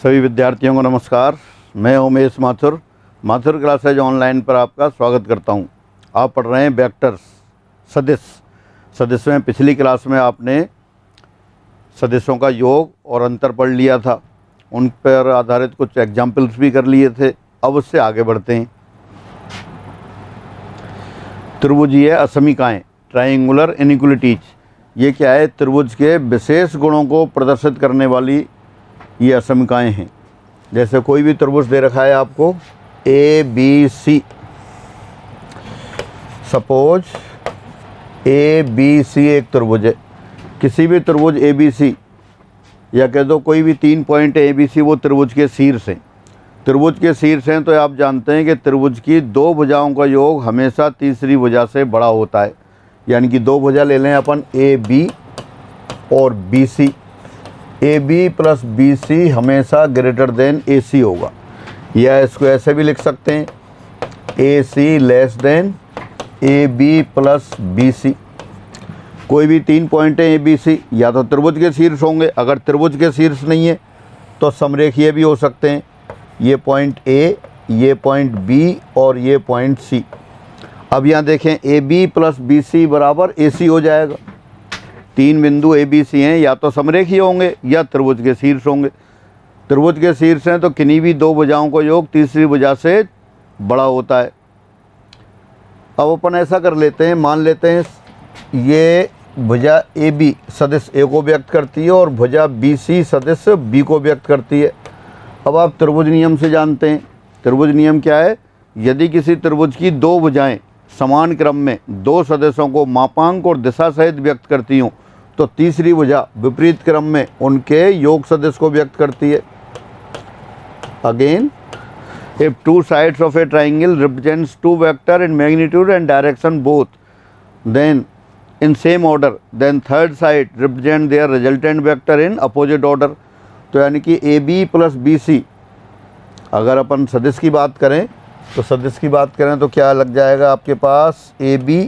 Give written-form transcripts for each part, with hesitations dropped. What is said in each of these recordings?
सभी विद्यार्थियों को नमस्कार। मैं उमेश माथुर क्लासेज ऑनलाइन पर आपका स्वागत करता हूं। आप पढ़ रहे हैं वेक्टर्स, सदिश में। पिछली क्लास में आपने सदिशों का योग और अंतर पढ़ लिया था, उन पर आधारित कुछ एग्जाम्पल्स भी कर लिए थे। अब उससे आगे बढ़ते हैं। त्रिभुजीय असमीकाएँ, ट्रायंगुलर इनइक्वलिटीज। ये क्या है? त्रिभुज के विशेष गुणों को प्रदर्शित करने वाली ये असमीकाएँ हैं। जैसे कोई भी त्रिभुज दे रखा है आपको, A B C. Suppose A B C एक त्रिभुज है। किसी भी त्रिभुज ए बी सी, या कह दो कोई भी 3 पॉइंट ए बी सी, वो त्रिभुज के शीर्ष हैं। त्रिभुज के शीर्ष हैं तो आप जानते हैं कि त्रिभुज की दो भुजाओं का योग हमेशा तीसरी भुजा से बड़ा होता है। यानी कि दो भुजा ले लें अपन, ए बी और B C. A B plus B C हमेशा ग्रेटर देन ए सी होगा, या इसको ऐसे भी लिख सकते हैं, A C less than A B plus B C. कोई भी 3 पॉइंट है ए बी सी, या तो त्रिभुज के शीर्ष होंगे। अगर त्रिभुज के शीर्ष नहीं है तो समरेखीय भी हो सकते हैं। ये पॉइंट ए, ये पॉइंट बी और ये पॉइंट सी। अब यहाँ देखें, A B plus B C बराबर ए सी हो जाएगा। 3 बिंदु ए बी सी हैं, या तो समरेखीय होंगे या त्रिभुज के शीर्ष होंगे। त्रिभुज के शीर्ष हैं तो किन्हीं भी दो भुजाओं का योग तीसरी भुजा से बड़ा होता है। अब अपन ऐसा कर लेते हैं, मान लेते हैं ये भुजा ए बी सदिश ए को व्यक्त करती है और भुजा बी सी सदिश बी को व्यक्त करती है। अब आप त्रिभुज नियम से जानते हैं। त्रिभुज नियम क्या है? यदि किसी त्रिभुज की दो भुजाएं समान क्रम में दो सदिशों को मापांक और दिशा सहित व्यक्त करती हूँ तो तीसरी भुजा विपरीत क्रम में उनके योग सदिश को व्यक्त करती है। Again, if two sides of a triangle represents two vector in magnitude and direction both, then in same order, then third side represent their resultant vector in opposite order। तो यानी कि A B plus B C, अगर अपन सदिश की बात करें तो क्या लग जाएगा आपके पास? A B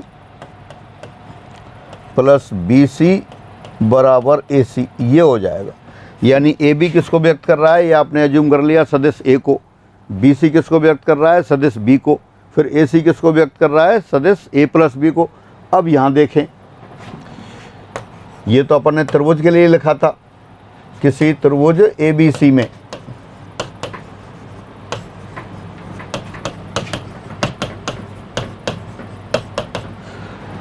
plus B C बराबर ए सी, ये हो जाएगा। यानी ए बी किसको व्यक्त कर रहा है? ये आपने एज्यूम कर लिया सदिश ए को। बी सी किसको व्यक्त कर रहा है? सदिश बी को। फिर ए सी किसको व्यक्त कर रहा है? सदिश ए प्लस बी को। अब यहाँ देखें, ये तो अपन ने त्रिभुज के लिए लिखा था। किसी त्रिभुज ए बी सी में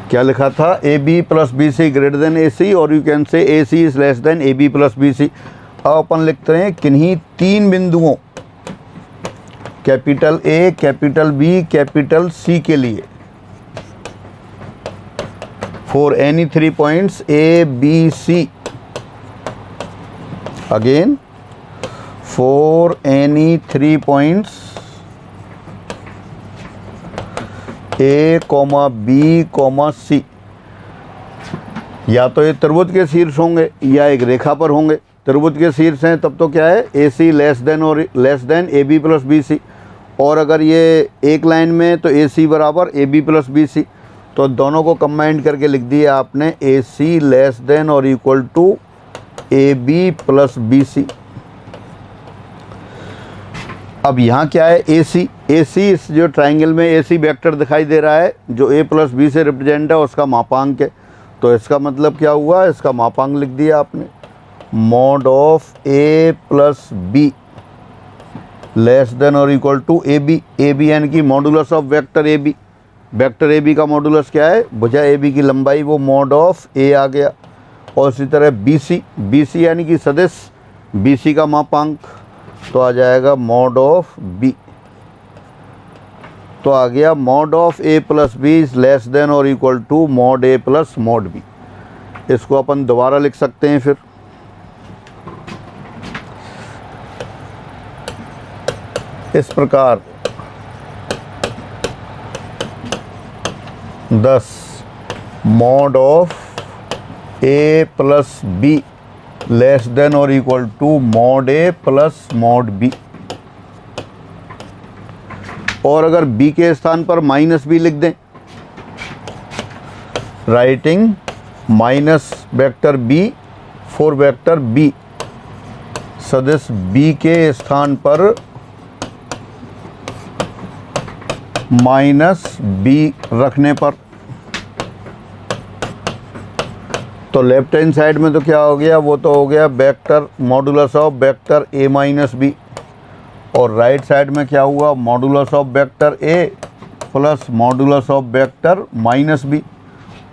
क्या लिखा था? A B plus B C greater than A C, और you can say A C is less than A B plus B C. अब अपन लिखते हैं किन्हीं 3 बिंदुओं capital A, capital B, capital C के लिए, for any 3 points A B C. अगेन, for any 3 points A comma B comma C. या तो ये त्रिभुज के शीर्ष होंगे या एक रेखा पर होंगे। त्रिभुज के शीर्ष हैं तब तो क्या है? A C less than A B plus B C. और अगर ये एक लाइन में तो ए सी बराबर A B plus B C. तो दोनों को कंबाइन करके लिख दिया आपने, ए सी लेस देन और equal to A B plus B C. अब यहाँ क्या है? ए सी। ए सी, इस जो ट्राइंगल में ए सी वेक्टर दिखाई दे रहा है जो ए प्लस बी से रिप्रेजेंट है, उसका मापांक है। तो इसका मतलब क्या हुआ? इसका मापांक लिख दिया आपने, mod of A plus B less than और equal to A B. A B यानी कि modulus of vector A B. Vector A B का मॉडुलस क्या है? भुजा ए बी की लंबाई, वो मॉड ऑफ ए आ गया। और इसी तरह बी सी। बी सी यानी कि सदिश बी सी का मापांक, तो आ जाएगा मॉड ऑफ बी। तो आ गया mod of A plus B is less than और equal to mod A plus mod B. इसको अपन दोबारा लिख सकते हैं फिर, इस प्रकार 10 mod of A plus B less than और equal to mod A plus mod B. और अगर b के स्थान पर माइनस बी लिख दें, writing minus vector b for vector b सदिश बी के स्थान पर माइनस बी रखने पर, तो लेफ्ट हैंड साइड में तो क्या हो गया, वो तो हो गया vector modulus of vector A minus B, और राइट साइड में क्या हुआ, modulus of vector A plus modulus of vector minus B,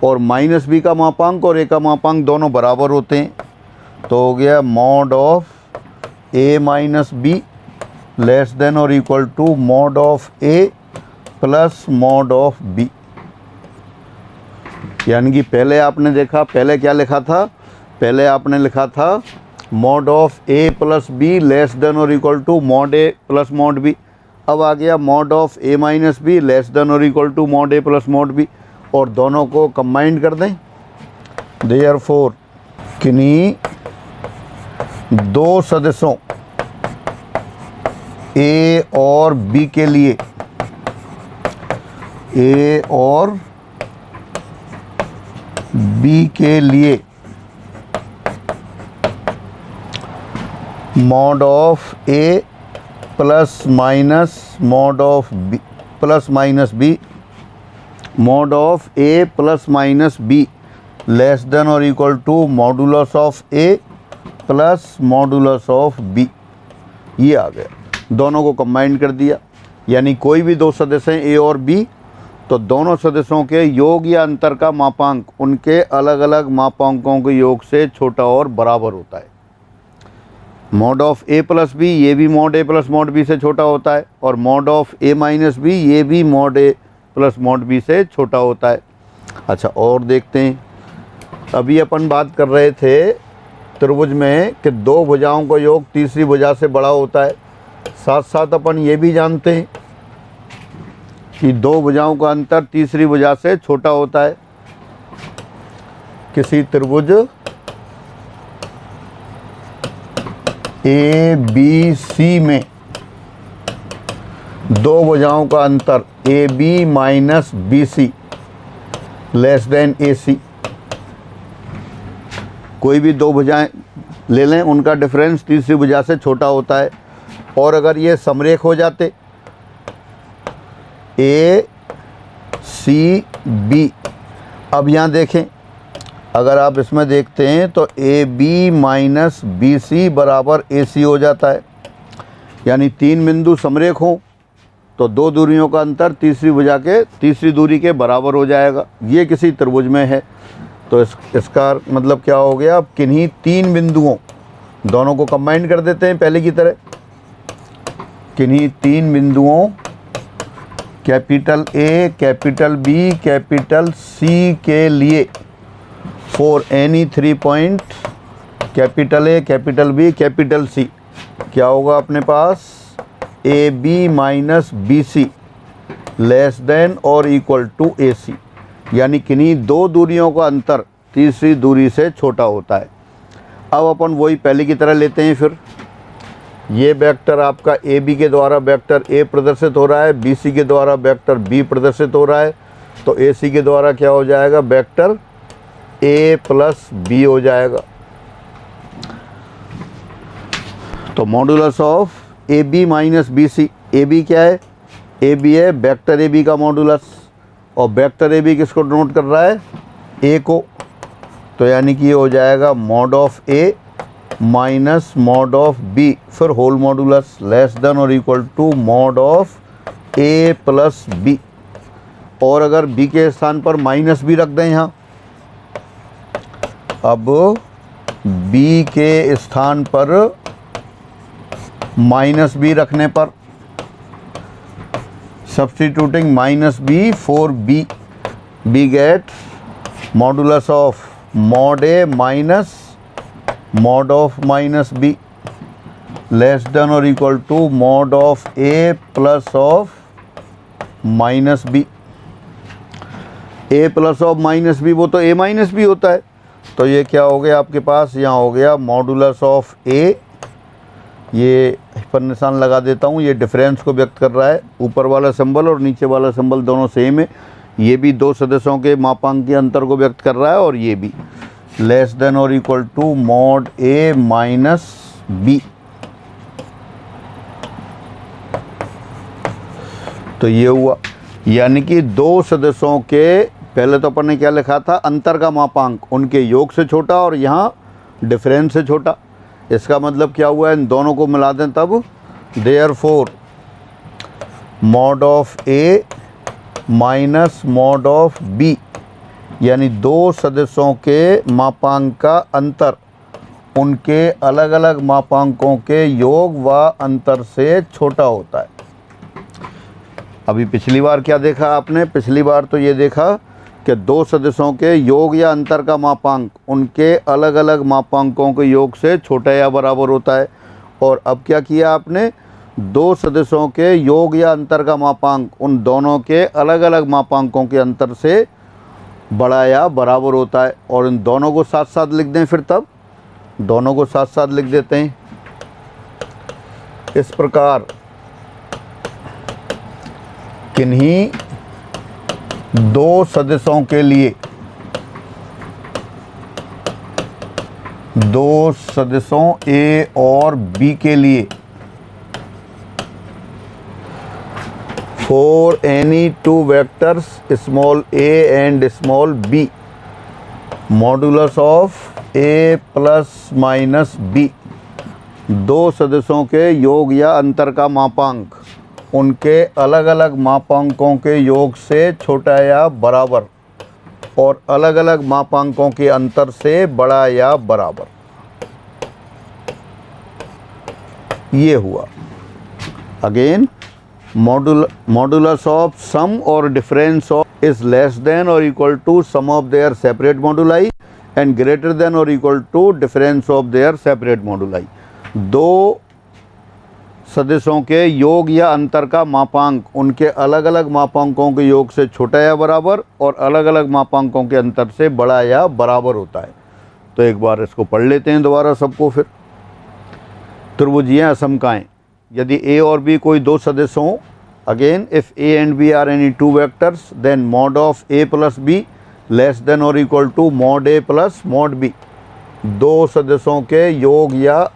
और माइनस बी का मापांक और ए का मापांक दोनों बराबर होते हैं, तो हो गया mod of A minus B less than और equal to mod of A plus mod of B. यानी कि पहले आपने देखा, पहले क्या लिखा था, पहले आपने लिखा था mod of A plus B less than और equal to mod A plus mod B. अब आ गया mod of A minus B less than और equal to mod A plus mod B, और दोनों को कंबाइंड कर दें। देयरफॉर किन्हीं दो सदस्यों ए और बी के लिए, ए और बी के लिए mod of A plus minus mod of B plus minus B, mod of A plus minus B less than और equal to modulus of A plus modulus of B. ये आ गया, दोनों को कंबाइन कर दिया। यानी कोई भी दो सदस्य हैं ए और बी, तो दोनों सदस्यों के योग या अंतर का मापांक उनके अलग अलग मापांकों के योग से छोटा और बराबर होता है। Mod of A plus B, ये भी mod A plus mod B से छोटा होता है, और mod of A minus B, ये भी mod A plus mod B से छोटा होता है। अच्छा, और देखते हैं, अभी अपन बात कर रहे थे त्रिभुज में कि दो भुजाओं का योग तीसरी भुजा से बड़ा होता है। साथ साथ अपन ये भी जानते हैं कि दो भुजाओं का अंतर तीसरी भुजा से छोटा होता है। किसी त्रिभुज ए बी सी में दो भुजाओं का अंतर A B minus B C less than A C, कोई भी दो भुजाएं ले लें, उनका डिफरेंस तीसरी भुजा से छोटा होता है। और अगर ये समरेख हो जाते ए सी बी, अब यहाँ देखें, अगर आप इसमें देखते हैं तो A B minus B C बराबर ए सी हो जाता है। यानी तीन बिंदु समरेख हों तो दो दूरियों का अंतर तीसरी भुजा के तीसरी दूरी के बराबर हो जाएगा। ये किसी त्रिभुज में है, तो इसका मतलब क्या हो गया, अब किन्हीं तीन बिंदुओं, दोनों को कंबाइन कर देते हैं पहले की तरह, किन्हीं तीन बिंदुओं capital A, capital B, capital C के लिए for any 3 point capital A, capital B, capital C, क्या होगा अपने पास, A B minus B C less than और इक्वल टू ए सी। यानी किन्हीं दो दूरियों का अंतर तीसरी दूरी से छोटा होता है। अब अपन वही पहले की तरह लेते हैं। फिर ये वेक्टर आपका ए बी के द्वारा वेक्टर ए प्रदर्शित हो रहा है, बी सी के द्वारा वेक्टर बी प्रदर्शित हो रहा है, तो ए सी के द्वारा क्या हो जाएगा, वेक्टर ए प्लस बी हो जाएगा। तो modulus of A B minus B C, A B क्या है, ए बी है वेक्टर ए बी का मॉडुलस, और वेक्टर ए बी किसको डिनोट कर रहा है, ए को, तो यानी कि ये हो जाएगा mod of A minus mod of B, फिर होल मॉडुलस लेस देन और equal to mod of A plus B. और अगर बी के स्थान पर माइनस बी रख दें यहाँ, अब बी के स्थान पर माइनस बी रखने पर, substituting minus B for B, B get modulus of mod A minus mod of minus B less than और equal to mod of A plus of minus B. A plus of minus B, वो तो ए minus B होता है, तो ये क्या हो गया आपके पास, यहाँ हो गया मॉडुलस ऑफ ए, ये पर निशान लगा देता हूँ, ये डिफरेंस को व्यक्त कर रहा है। ऊपर वाला सिंबल और नीचे वाला सिंबल दोनों सेम है, ये भी दो सदस्यों के मापांक के अंतर को व्यक्त कर रहा है, और ये भी लेस देन और equal to mod A minus B. तो ये हुआ, यानी कि दो सदस्यों के, पहले तो अपन ने क्या लिखा था, अंतर का मापांक उनके योग से छोटा और यहाँ डिफरेंस से छोटा। इसका मतलब क्या हुआ, इन दोनों को मिला दें तब therefore mod of A minus mod of B, यानी दो सदस्यों के मापांक का अंतर उनके अलग अलग मापांकों के योग व अंतर से छोटा होता है। अभी पिछली बार क्या देखा आपने, पिछली बार तो ये देखा कि दो सदस्यों के योग या अंतर का मापांक उनके अलग अलग मापांकों के योग से छोटा या बराबर होता है। और अब क्या किया आपने, दो सदस्यों के योग या अंतर का मापांक उन दोनों के अलग अलग मापांकों के अंतर से बड़ा या बराबर होता है। और इन दोनों को साथ साथ लिख दें, फिर तब दोनों को साथ साथ लिख देते हैं इस प्रकार, किन्हीं दो सदस्यों के लिए, दो सदस्यों ए और बी के लिए, for any two vectors small A and small B, modulus of A plus minus B, दो सदस्यों के योग या अंतर का मापांक उनके अलग अलग मापांकों के योग से छोटा या बराबर और अलग अलग मापांकों के अंतर से बड़ा या बराबर। ये हुआ। अगेन, मॉडुलस ऑफ सम और difference of is less than और equal to sum of their separate moduli and greater than और equal to difference of their separate moduli. दो सदस्यों के योग या अंतर का मापांक उनके अलग अलग मापांकों के योग से छोटा या बराबर और अलग अलग मापांकों के अंतर से बड़ा या बराबर होता है। तो एक बार इसको पढ़ लेते हैं दोबारा सबको। फिर त्रिभुजीय असमकाएं, यदि ए और बी कोई दो सदस्य हों, again if A and B are any two vectors then mod of A plus B less than और equal to mod A plus mod B. दो सदस्यों के योग या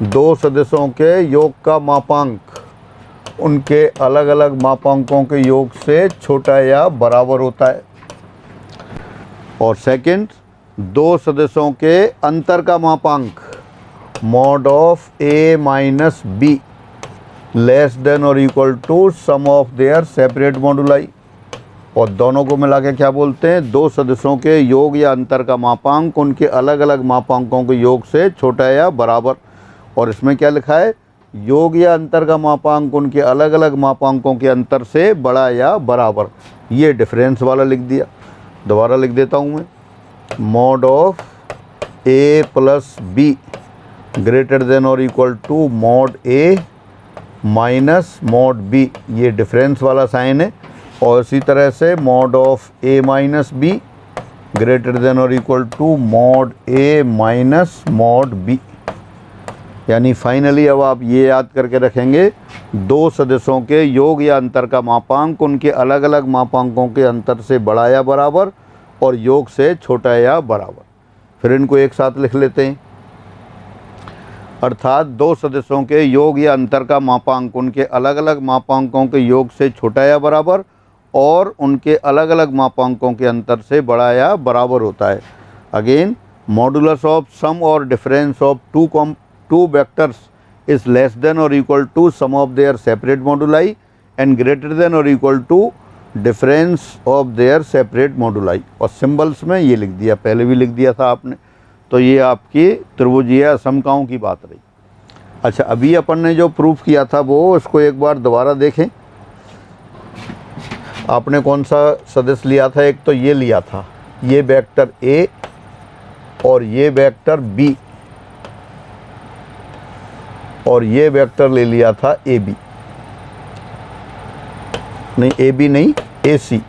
दो सदस्यों के योग का मापांक उनके अलग अलग मापांकों के योग से छोटा या बराबर होता है। और सेकंड, दो सदस्यों के अंतर का मापांक mod of A minus B less than और equal to sum of their separate moduli. और दोनों को मिला के क्या बोलते हैं, दो सदस्यों के योग या अंतर का मापांक उनके अलग अलग मापांकों के योग से छोटा या बराबर। और इसमें क्या लिखा है, योग या अंतर का मापांक उनके अलग अलग मापांकों के अंतर से बड़ा या बराबर। ये डिफरेंस वाला लिख दिया। दोबारा लिख देता हूँ मैं, mod of A plus B greater than और equal to mod A minus mod B, ये डिफरेंस वाला साइन है। और इसी तरह से mod of A minus B greater than और equal to mod A minus mod B. यानी फाइनली अब आप ये याद करके रखेंगे, दो सदस्यों के योग या अंतर का मापांक उनके अलग अलग मापांकों के अंतर से बड़ा या बराबर और योग से छोटा या बराबर। फिर इनको एक साथ लिख लेते हैं, अर्थात दो सदस्यों के योग या अंतर का मापांक उनके अलग अलग मापांकों के योग से छोटा या बराबर और उनके अलग अलग मापांकों के अंतर से बड़ा या बराबर होता है। अगेन, मॉडुलस ऑफ सम और difference of two vectors is less than और equal to sum of their separate moduli and greater than और equal to difference of their separate moduli. और सिंबल्स में ये लिख दिया, पहले भी लिख दिया था आपने। तो ये आपकी त्रिभुजीय असमकाओं की बात रही। अच्छा, अभी अपन ने जो प्रूफ किया था वो इसको एक बार दोबारा देखें। आपने कौन सा सदस्य लिया था, एक तो ये लिया था, ये वेक्टर ए और ये वेक्टर बी, और ये वेक्टर ले लिया था ए बी, नहीं ए बी नहीं ए सी।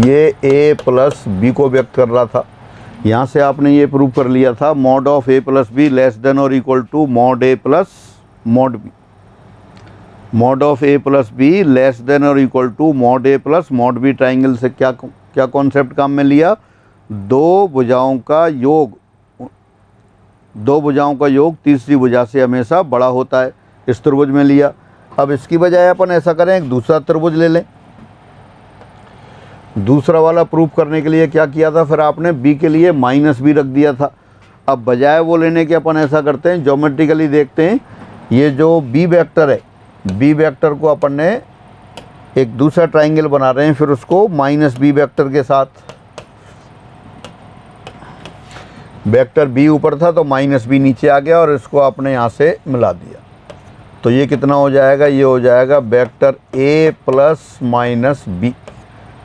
ये ए प्लस बी को व्यक्त कर रहा था। यहाँ से आपने ये प्रूव कर लिया था, mod of A plus B less than और equal to mod A plus mod B. Mod of A plus B less than और equal to mod A plus mod B triangle से क्या कॉन्सेप्ट काम में लिया, दो भुजाओं का योग तीसरी भुजा से हमेशा बड़ा होता है, इस त्रिभुज में लिया। अब इसकी बजाय अपन ऐसा करें, एक दूसरा त्रिभुज ले लें। दूसरा वाला प्रूफ करने के लिए क्या किया था फिर आपने, बी के लिए माइनस बी रख दिया था। अब बजाय वो लेने के अपन ऐसा करते हैं, ज्योमेट्रिकली देखते हैं, ये जो बी वेक्टर है, बी वेक्टर को अपन ने एक दूसरा ट्राइंगल बना रहे हैं, फिर उसको माइनस बी वेक्टर के साथ, वेक्टर बी ऊपर था तो माइनस बी नीचे आ गया और इसको आपने यहाँ से मिला दिया। तो ये कितना हो जाएगा, ये हो जाएगा vector A plus minus B.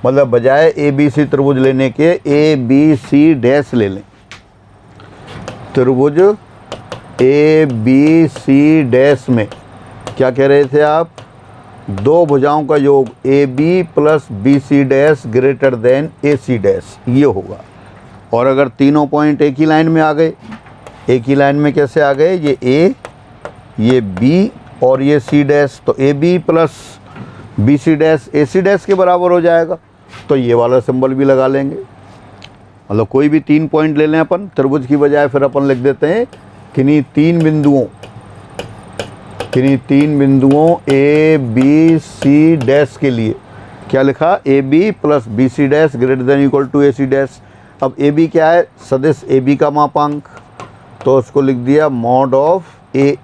मतलब बजाय ए बी सी त्रिभुज लेने के ए बी सी डैश ले लें। त्रिभुज ए बी सी डैश में क्या कह रहे थे आप, दो भुजाओं का योग A B plus B C dash greater than A C dash, ये होगा। और अगर तीनों पॉइंट एक ही लाइन में आ गए, एक ही लाइन में कैसे आ गए, ये ए, ये बी और ये सी डैश, तो A B plus B C dash A C dash के बराबर हो जाएगा। तो ये वाला सिंबल भी लगा लेंगे। मतलब कोई भी 3 पॉइंट ले लें अपन त्रिभुज की बजाय, फिर अपन लिख देते हैं किन्हीं तीन बिंदुओं ए बी सी डैश के लिए क्या लिखा, A B plus B C dash greater than equal to A C dash. अब ए बी क्या है, सदिश ए बी का मापांक, तो उसको लिख दिया मॉड ऑफ ए।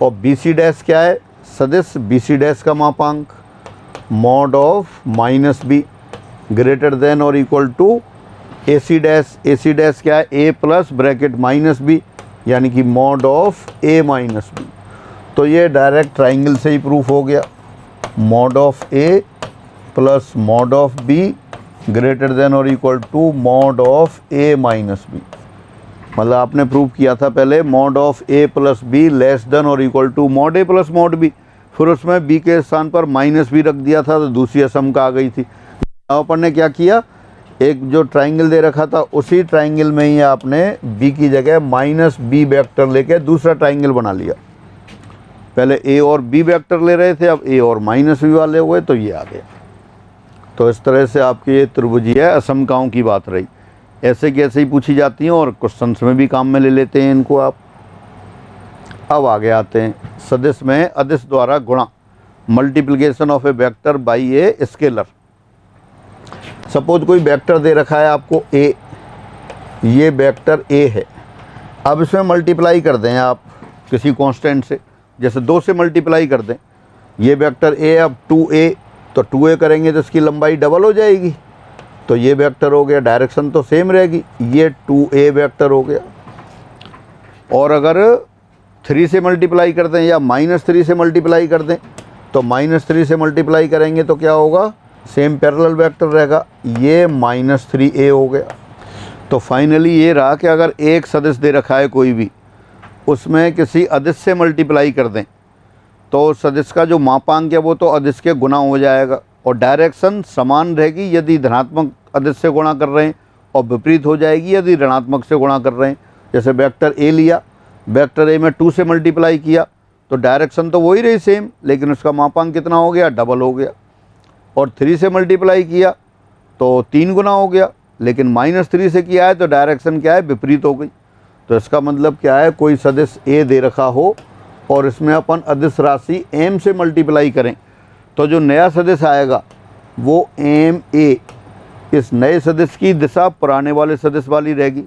और बी सी डैश क्या है, सदिश बी सी डैश का मापांक, mod of minus B greater than और equal to A C dash. A C dash क्या है, A plus bracket minus B, यानी कि mod of A minus B. तो ये डायरेक्ट ट्राइंगल से ही प्रूफ हो गया, mod of A plus mod of B greater than और equal to mod of A minus B. मतलब आपने प्रूफ किया था पहले mod of A plus B less than और equal to mod A plus mod B, फिर उसमें B के स्थान पर माइनस बी रख दिया था, तो दूसरी असम आ गई थी। अब अपन ने क्या किया, एक जो ट्राइंगल दे रखा था उसी ट्राइंगल में ही आपने बी की जगह माइनस बी वेक्टर लेके दूसरा ट्राइंगल बना लिया। पहले ए और बी वेक्टर ले रहे थे, अब ए और माइनस बी वाले हुए, तो ये आ गया। तो इस तरह से आपकी ये त्रिभुजीय असमकाओं की बात रही। ऐसे की ऐसे ही पूछी जाती हैं और क्वेश्चंस में भी काम में ले लेते हैं इनको आप। अब आगे आते हैं, सदिश में अदिश द्वारा गुणा, multiplication of A vector by a scalar. Suppose कोई वेक्टर दे रखा है आपको ए, ये वेक्टर ए है। अब इसमें मल्टीप्लाई कर दें आप किसी कांस्टेंट से, जैसे 2 से मल्टीप्लाई कर दें। ये वेक्टर ए, अब 2a, तो 2a करेंगे तो इसकी लंबाई डबल हो जाएगी, तो ये वेक्टर हो गया, डायरेक्शन तो सेम रहेगी, ये 2a वेक्टर हो गया। और अगर 3 से मल्टीप्लाई कर दें या -3 से मल्टीप्लाई कर दें, तो -3 से मल्टीप्लाई करेंगे तो क्या होगा, सेम पैरेलल वेक्टर रहेगा, ये -3a हो गया। तो फाइनली ये रहा कि अगर एक सदिश दे रखा है कोई भी, उसमें किसी अदिश से मल्टीप्लाई कर दें तो सदिश का जो मापांक है वो तो अदिश के गुना हो जाएगा और डायरेक्शन समान रहेगी यदि धनात्मक अदिश से गुणा कर रहे हैं, और विपरीत हो जाएगी यदि ऋणात्मक से गुणा कर रहे हैं। जैसे वेक्टर ए लिया, वेक्टर ए में 2 से मल्टीप्लाई किया तो डायरेक्शन तो वही रही सेम, लेकिन उसका मापांक कितना हो गया, डबल हो गया। और 3 से मल्टीप्लाई किया तो 3 गुना हो गया, लेकिन -3 से किया है तो डायरेक्शन क्या है, विपरीत हो गई। तो इसका मतलब क्या है, कोई सदिश ए दे रखा हो और इसमें अपन अदिश राशि m से मल्टीप्लाई करें, तो जो नया सदिश आएगा वो m a, इस नए सदिश की दिशा पुराने वाले सदिश वाली रहेगी।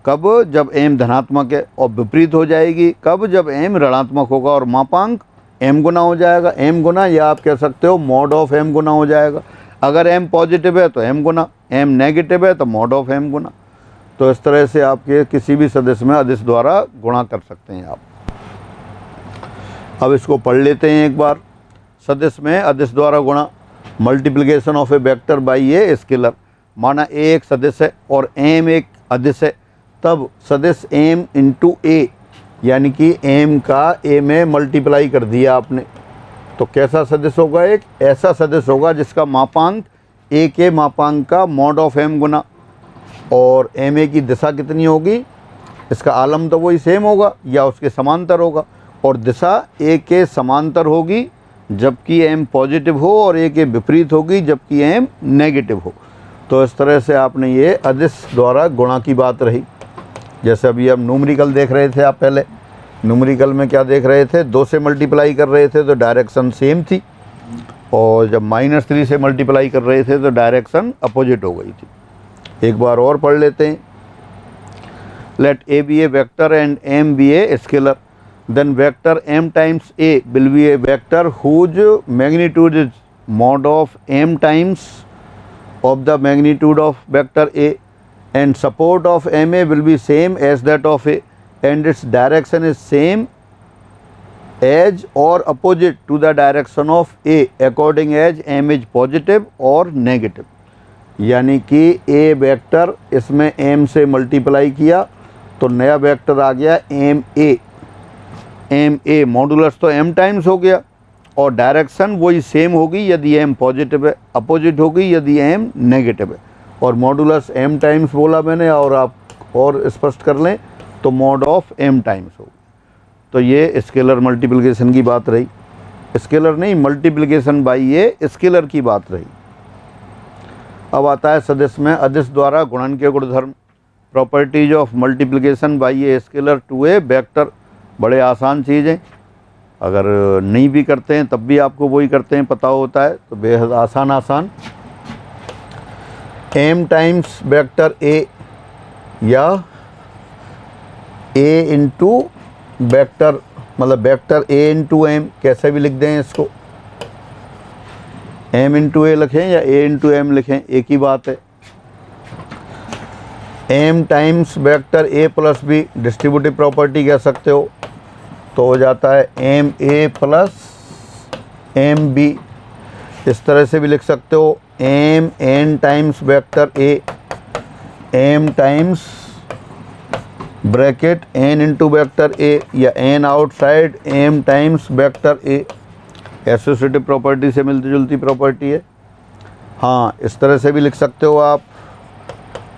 कब, जब m धनात्मक है, और विपरीत हो जाएगी कब, जब m ऋणात्मक होगा और मापांक m गुना हो जाएगा। m गुना, या आप कह सकते हो मॉड ऑफ m गुना हो जाएगा। अगर m पॉजिटिव है तो m गुना, m नेगेटिव है तो मॉड ऑफ m गुना। तो इस तरह से आपके किसी भी सदिश में अदिश द्वारा गुणा कर सकते हैं आप। अब इसको पढ़ लेते हैं एक बार। सदिश में अदिश द्वारा गुणा, multiplication of A vector by a scalar. माना ए एक सदिश है और m एक अदिश है, तब सदिश m इंटू ए, यानी कि m का a में मल्टीप्लाई कर दिया आपने, तो कैसा सदिश होगा, एक ऐसा सदिश होगा जिसका मापांक a के मापांक का मॉड ऑफ m गुना, और m a की दिशा कितनी होगी, इसका आलम तो वही सेम होगा या उसके समांतर होगा, और दिशा a के समांतर होगी जबकि m पॉजिटिव हो, और a के विपरीत होगी जबकि m नेगेटिव हो। तो इस तरह से आपने ये अदिश द्वारा गुणा की बात रही। जैसे अभी हम न्यूमेरिकल देख रहे थे आप पहले, न्यूमेरिकल में क्या देख रहे थे, 2 से मल्टीप्लाई कर रहे थे तो डायरेक्शन सेम थी, और जब -3 से मल्टीप्लाई कर रहे थे तो डायरेक्शन अपोजिट हो गई थी। एक बार और पढ़ लेते हैं। Let A B a vector and M be a scalar, then vector m times a will be a vector whose magnitude is mod of m times of the magnitude of vector a, and support of ma will be same as that of a, and its direction is same as or opposite to the direction of a according as m is positive or negative। यानी कि a vector, इसमें m से multiply किया तो नया vector आ गया M A, modulus तो m टाइम्स हो गया, और डायरेक्शन वही सेम होगी यदि m पॉजिटिव है, अपोजिट होगी यदि m नेगेटिव है। और मॉडुलस m टाइम्स बोला मैंने, और आप और स्पष्ट कर लें तो मॉड ऑफ m टाइम्स होगी। तो ये स्केलर मल्टीप्लिकेशन की बात रही, स्केलर नहीं मल्टीप्लिकेशन बाई ए स्केलर की बात रही। अब आता है सदिश में अदिश द्वारा गुणन के गुणधर्म, properties of multiplication by a scalar to a vector. बड़े आसान चीज़ हैं, अगर नहीं भी करते हैं तब भी आपको वही करते हैं पता होता है, तो बेहद आसान m टाइम्स वेक्टर a या a इंटू वेक्टर, मतलब वेक्टर a इंटू m, कैसे भी लिख दें इसको, m इंटू a लिखें या a इंटू m लिखें, एक ही बात है। m times vector a plus b, distributive property कह सकते हो, तो हो जाता है M A plus M B. इस तरह से भी लिख सकते हो M N times vector A, M times bracket N into vector A, या N outside M times vector A. Associative property से मिलती जुलती प्रॉपर्टी है। हाँ, इस तरह से भी लिख सकते हो आप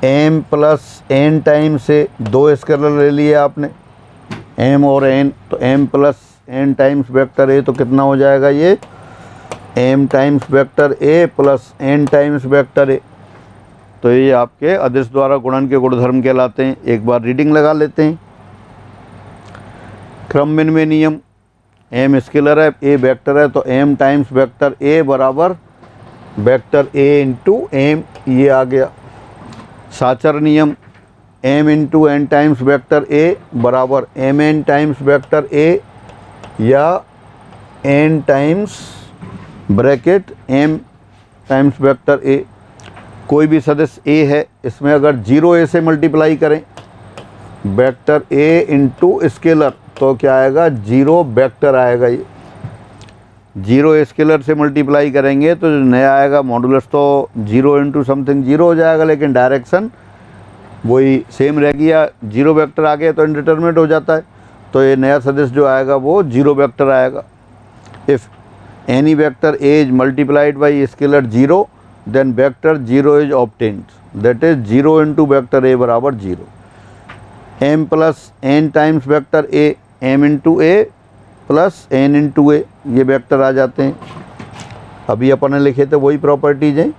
एम प्लस एन टाइम्स से, 2 स्केलर ले लिए आपने m और n, तो m plus n times vector a, तो कितना हो जाएगा ये m times vector a plus n times vector a। तो ये आपके अदिश द्वारा गुणन के गुणधर्म कहलाते हैं। एक बार रीडिंग लगा लेते हैं। क्रम में नियम, m स्केलर है, a वेक्टर है, तो m टाइम्स वेक्टर a बराबर वेक्टर a इंटू m, ये आ गया। साचर नियम, m into N times vector a बराबर m n times vector a या n times bracket m times vector a। कोई भी सदस्य a है, इसमें अगर 0a से मल्टीप्लाई करें वेक्टर a इंटू स्केलर, तो क्या आएगा, 0 वेक्टर आएगा। ये 0 स्केलर से मल्टीप्लाई करेंगे तो जो नया आएगा मॉडुलस तो 0 इंटू समथिंग 0 हो जाएगा, लेकिन डायरेक्शन वही सेम रह गया। 0 वेक्टर आ गया तो इनडिटरमिनेट हो जाता है, तो ये नया सदिश जो आएगा वो 0 वेक्टर आएगा। If any vector A is multiplied by scalar 0, then vector 0 is obtained, that is 0 into vector A बराबर 0। m plus n times vector a, m into A plus n into A, ये vector आ जाते हैं। अभी अपन ने लिखे थे वही properties हैं।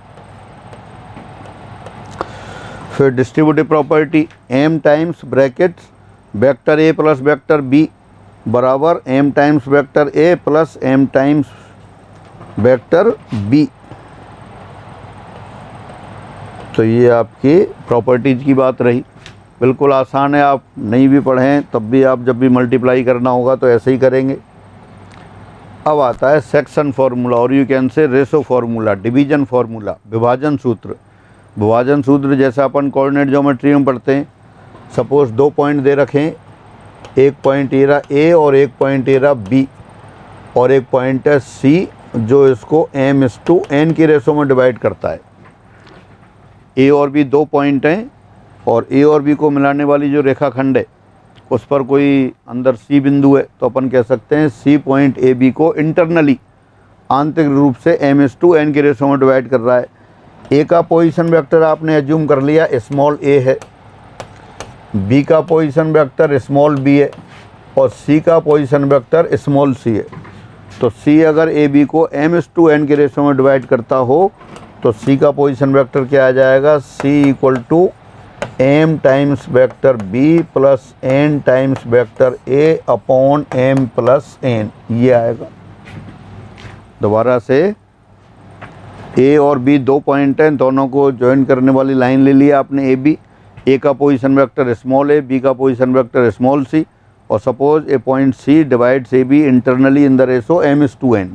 फिर distributive property, m times bracket vector a plus vector b बराबर m times vector a plus m times vector b। तो ये आपकी प्रॉपर्टीज की बात रही। बिल्कुल आसान है, आप नहीं भी पढ़ें तब भी आप जब भी मल्टीप्लाई करना होगा तो ऐसे ही करेंगे। अब आता है सेक्शन फार्मूला, और यू कैन से रेशो फार्मूला, डिवीजन फार्मूला, विभाजन सूत्र। विभाजन सूत्र जैसा अपन कोऑर्डिनेट ज्योमेट्री में पढ़ते हैं। सपोज 2 पॉइंट दे रखें, एक पॉइंट ये रहा ए और एक पॉइंट ये रहा बी, और एक पॉइंट है सी जो इसको m/n की रेशो में डिवाइड करता है। ए और बी 2 पॉइंट हैं, और ए और बी को मिलाने वाली जो रेखाखंड है उस पर कोई अंदर सी बिंदु है, तो अपन कह सकते हैं सी पॉइंट ए बी को इंटरनली आंतरिक रूप से m/n की रेशो में डिवाइड कर रहा है। ए का पोजीशन वेक्टर आपने एज्यूम कर लिया स्मॉल a है, बी का पोजीशन वेक्टर स्मॉल b है, और सी का पोजीशन वेक्टर स्मॉल c है। तो सी अगर ए बी को m/n की रेशो में डिवाइड करता हो तो सी का पोजीशन वेक्टर क्या आ जाएगा, c equal to M times vector B plus N times vector A upon M plus N, ये आएगा। दोबारा से ए और बी दो पॉइंट हैं, दोनों को ज्वाइन करने वाली लाइन ले लिया आपने ए बी। ए का position vector small A, B का पोजीशन वेक्टर स्मॉल सी, और suppose a point C divides A B internally in the ratio m is to n,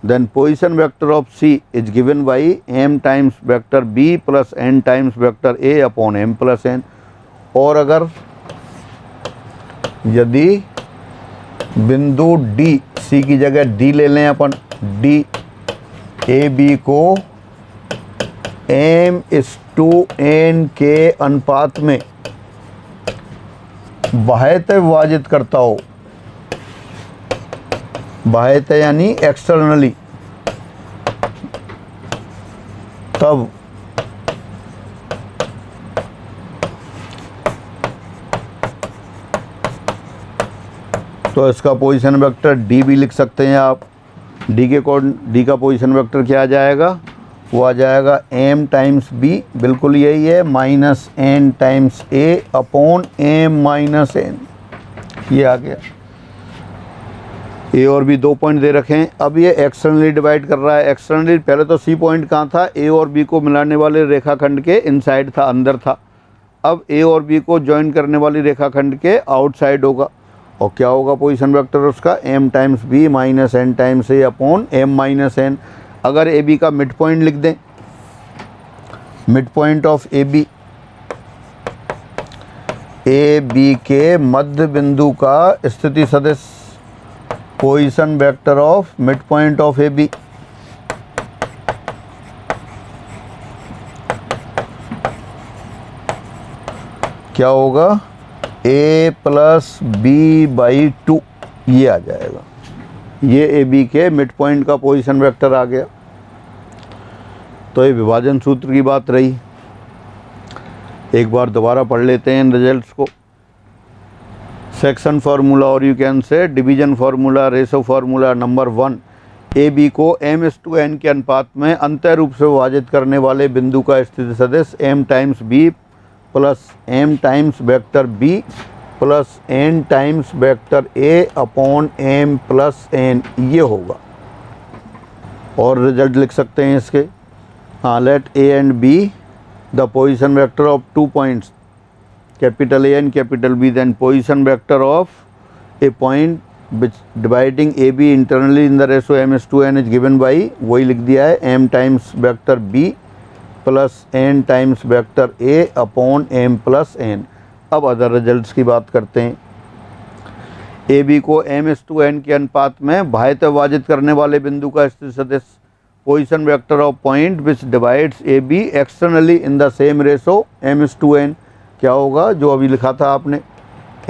then position vector of C is given by m times vector B plus n times vector A upon m plus n। और अगर यदि बिंदु D, C की जगह D ले लें अपन, D ए B को m is to n के अनुपात में बाह्यतः विभाजित करता हो, बाह्यतः यानी एक्सटर्नली, तब तो इसका पोजीशन वेक्टर डी भी लिख सकते हैं आप। डी का पोजीशन वेक्टर क्या आ जाएगा, वो आ जाएगा m टाइम्स b, बिल्कुल यही है, minus n times a upon m minus n, ये आ गया। ए और बी दो पॉइंट दे रखे हैं। अब ये एक्सटर्नली डिवाइड कर रहा है। एक्सटर्नली पहले तो सी पॉइंट कहाँ था, ए और बी को मिलाने वाले रेखाखंड के इनसाइड था, अंदर था। अब ए और बी को ज्वाइन करने वाली रेखाखंड के आउटसाइड होगा, और क्या होगा पोजीशन वेक्टर उसका, m times b minus n times a upon m minus n। अगर ए बी का मिड पॉइंट लिख दें, mid point of A B के मध्य बिंदु का स्थिति सदिश, position vector of mid point of A B, क्या होगा, a प्लस बी बाई 2, ये आ जाएगा। ये ए बी के मिड पॉइंट का पोजीशन वेक्टर आ गया। तो ये विभाजन सूत्र की बात रही। एक बार दोबारा पढ़ लेते हैं इन रिजल्ट्स को। सेक्शन फार्मूला और you can say division formula, ratio formula number 1, A B को m is to n के अनुपात में अंतः रूप से विभाजित करने वाले बिंदु का स्थिति सदिश m times b plus m times vector b plus n times vector a upon m plus n, ये होगा। और रिजल्ट लिख सकते हैं इसके, हाँ, let a and b the position vector of 2 points, capital A and capital B, then position vector of a point which dividing AB internally in the ratio m is to n is given by, वही लिख दिया है, m times vector B plus n times vector A upon m plus n। अब other results की बात करते हैं। AB को m is to n के अनुपात में बाह्यतः विभाजित करने वाले बिंदु का स्थिति सदिश, position vector of point which divides AB externally in the same ratio m is to n, क्या होगा, जो अभी लिखा था आपने,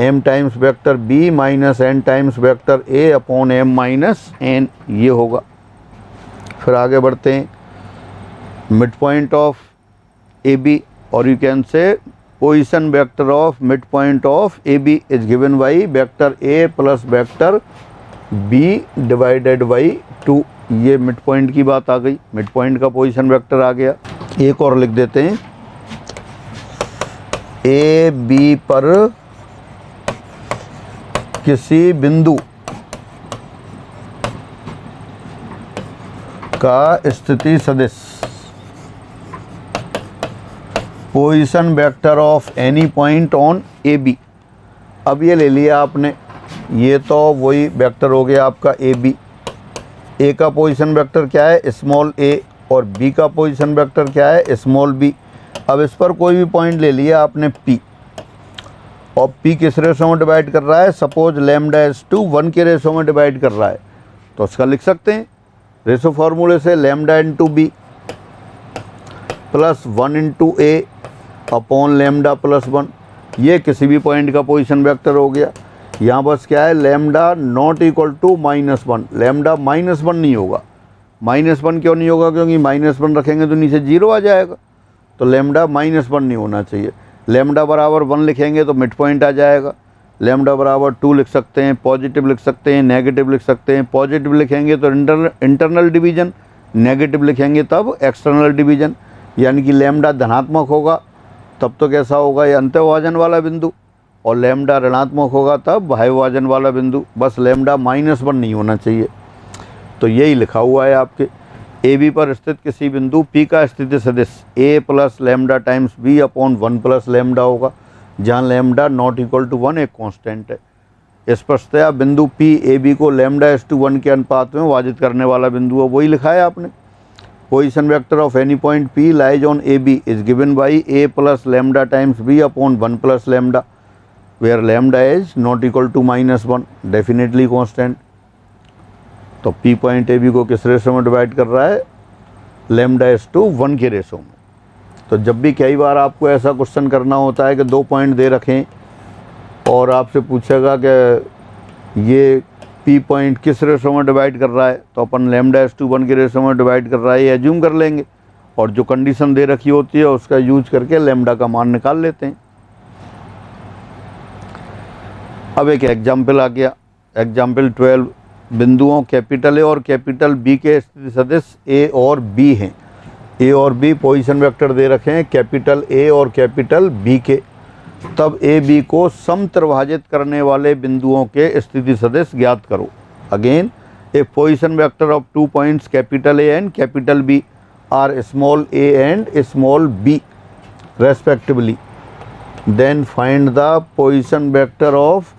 m times vector b minus n times vector a upon m minus n, ये होगा। फिर आगे बढ़ते हैं। Mid point of A B, और you can say position vector of mid point of A B is given by vector a plus vector b divided by 2, ये mid point की बात आ गई। मिड पॉइंट का पोजीशन वेक्टर आ गया। एक और लिख देते हैं, ए बी पर किसी बिंदु का स्थिति सदिश, position vector of any point on A B. अब ये ले लिया आपने, ये तो वही वेक्टर हो गया आपका ए बी। ए का पोजीशन वेक्टर क्या है, स्मॉल ए, और बी का पोजीशन वेक्टर क्या है, स्मॉल बी। अब इस पर कोई भी पॉइंट ले लिया आपने P, और P किस रेशो में डिवाइड कर रहा है, सपोज लैम्डा इज टू 1 के रेशो में डिवाइड कर रहा है, तो उसका लिख सकते हैं रेशो फार्मूले से, lambda into B plus 1 into A upon lambda plus 1, ये किसी भी पॉइंट का पोजीशन वेक्टर हो गया। यहाँ बस क्या है, lambda not equal to -1, lambda -1 नहीं होगा। -1 क्यों नहीं होगा, क्योंकि -1 रखेंगे तो नीचे 0 आ जाएगा, तो लैम्डा -1 नहीं होना चाहिए। लैम्डा बराबर 1 लिखेंगे तो मिड पॉइंट आ जाएगा। लैम्डा बराबर 2 लिख सकते हैं, पॉजिटिव लिख सकते हैं, नेगेटिव लिख सकते हैं। पॉजिटिव लिखेंगे तो इंटरनल डिवीजन, नेगेटिव लिखेंगे तब एक्सटर्नल डिवीजन, यानी कि लैम्डा धनात्मक होगा तब तो कैसा होगा, ये अंतःविभाजन वाला बिंदु, और लैम्डा ऋणात्मक होगा तब बाह्यविभाजन वाला बिंदु। बस लैम्डा -1 नहीं होना चाहिए। तो यही लिखा हुआ है आपके ए बी पर स्थित किसी बिंदु पी का स्थिति सदिश A plus lambda times B upon 1 plus lambda होगा, जहाँ लैम्डा नॉट इक्वल टू 1 एक कांस्टेंट है। स्पष्टतया बिंदु पी ए बी को λ/1 के अनुपात में विभाजित करने वाला बिंदु है, वही लिखा है आपने। Position vector of any point P lies on A B is given by A plus lambda times B upon 1 plus lambda, where lambda is not equal to -1, definitely constant. तो पी पॉइंट ए बी को किस ratio में divide कर रहा है, λ/1 के ratio में। तो जब भी कई बार आपको ऐसा क्वेश्चन करना होता है कि 2 पॉइंट दे रखें और आपसे पूछेगा कि ये पी पॉइंट किस रेशो में डिवाइड कर रहा है, तो अपन λ/1 के रेशो में डिवाइड कर रहा है ये एज्यूम कर लेंगे, और जो कंडीशन दे रखी होती है उसका यूज करके लैम्डा का मान निकाल लेते हैं। अब एक एग्जाम्पल आ गया, एग्जाम्पल 12। बिंदुओं कैपिटल ए और कैपिटल बी के स्थिति सदिश ए और बी हैं। ए और बी पोजीशन वेक्टर दे रखे हैं कैपिटल ए और कैपिटल बी के। तब ए बी को समत्रिभाजित करने वाले बिंदुओं के स्थिति सदिश ज्ञात करो। Again a position vector of 2 points capital A and capital B are small A and small B respectively, then find the position vector of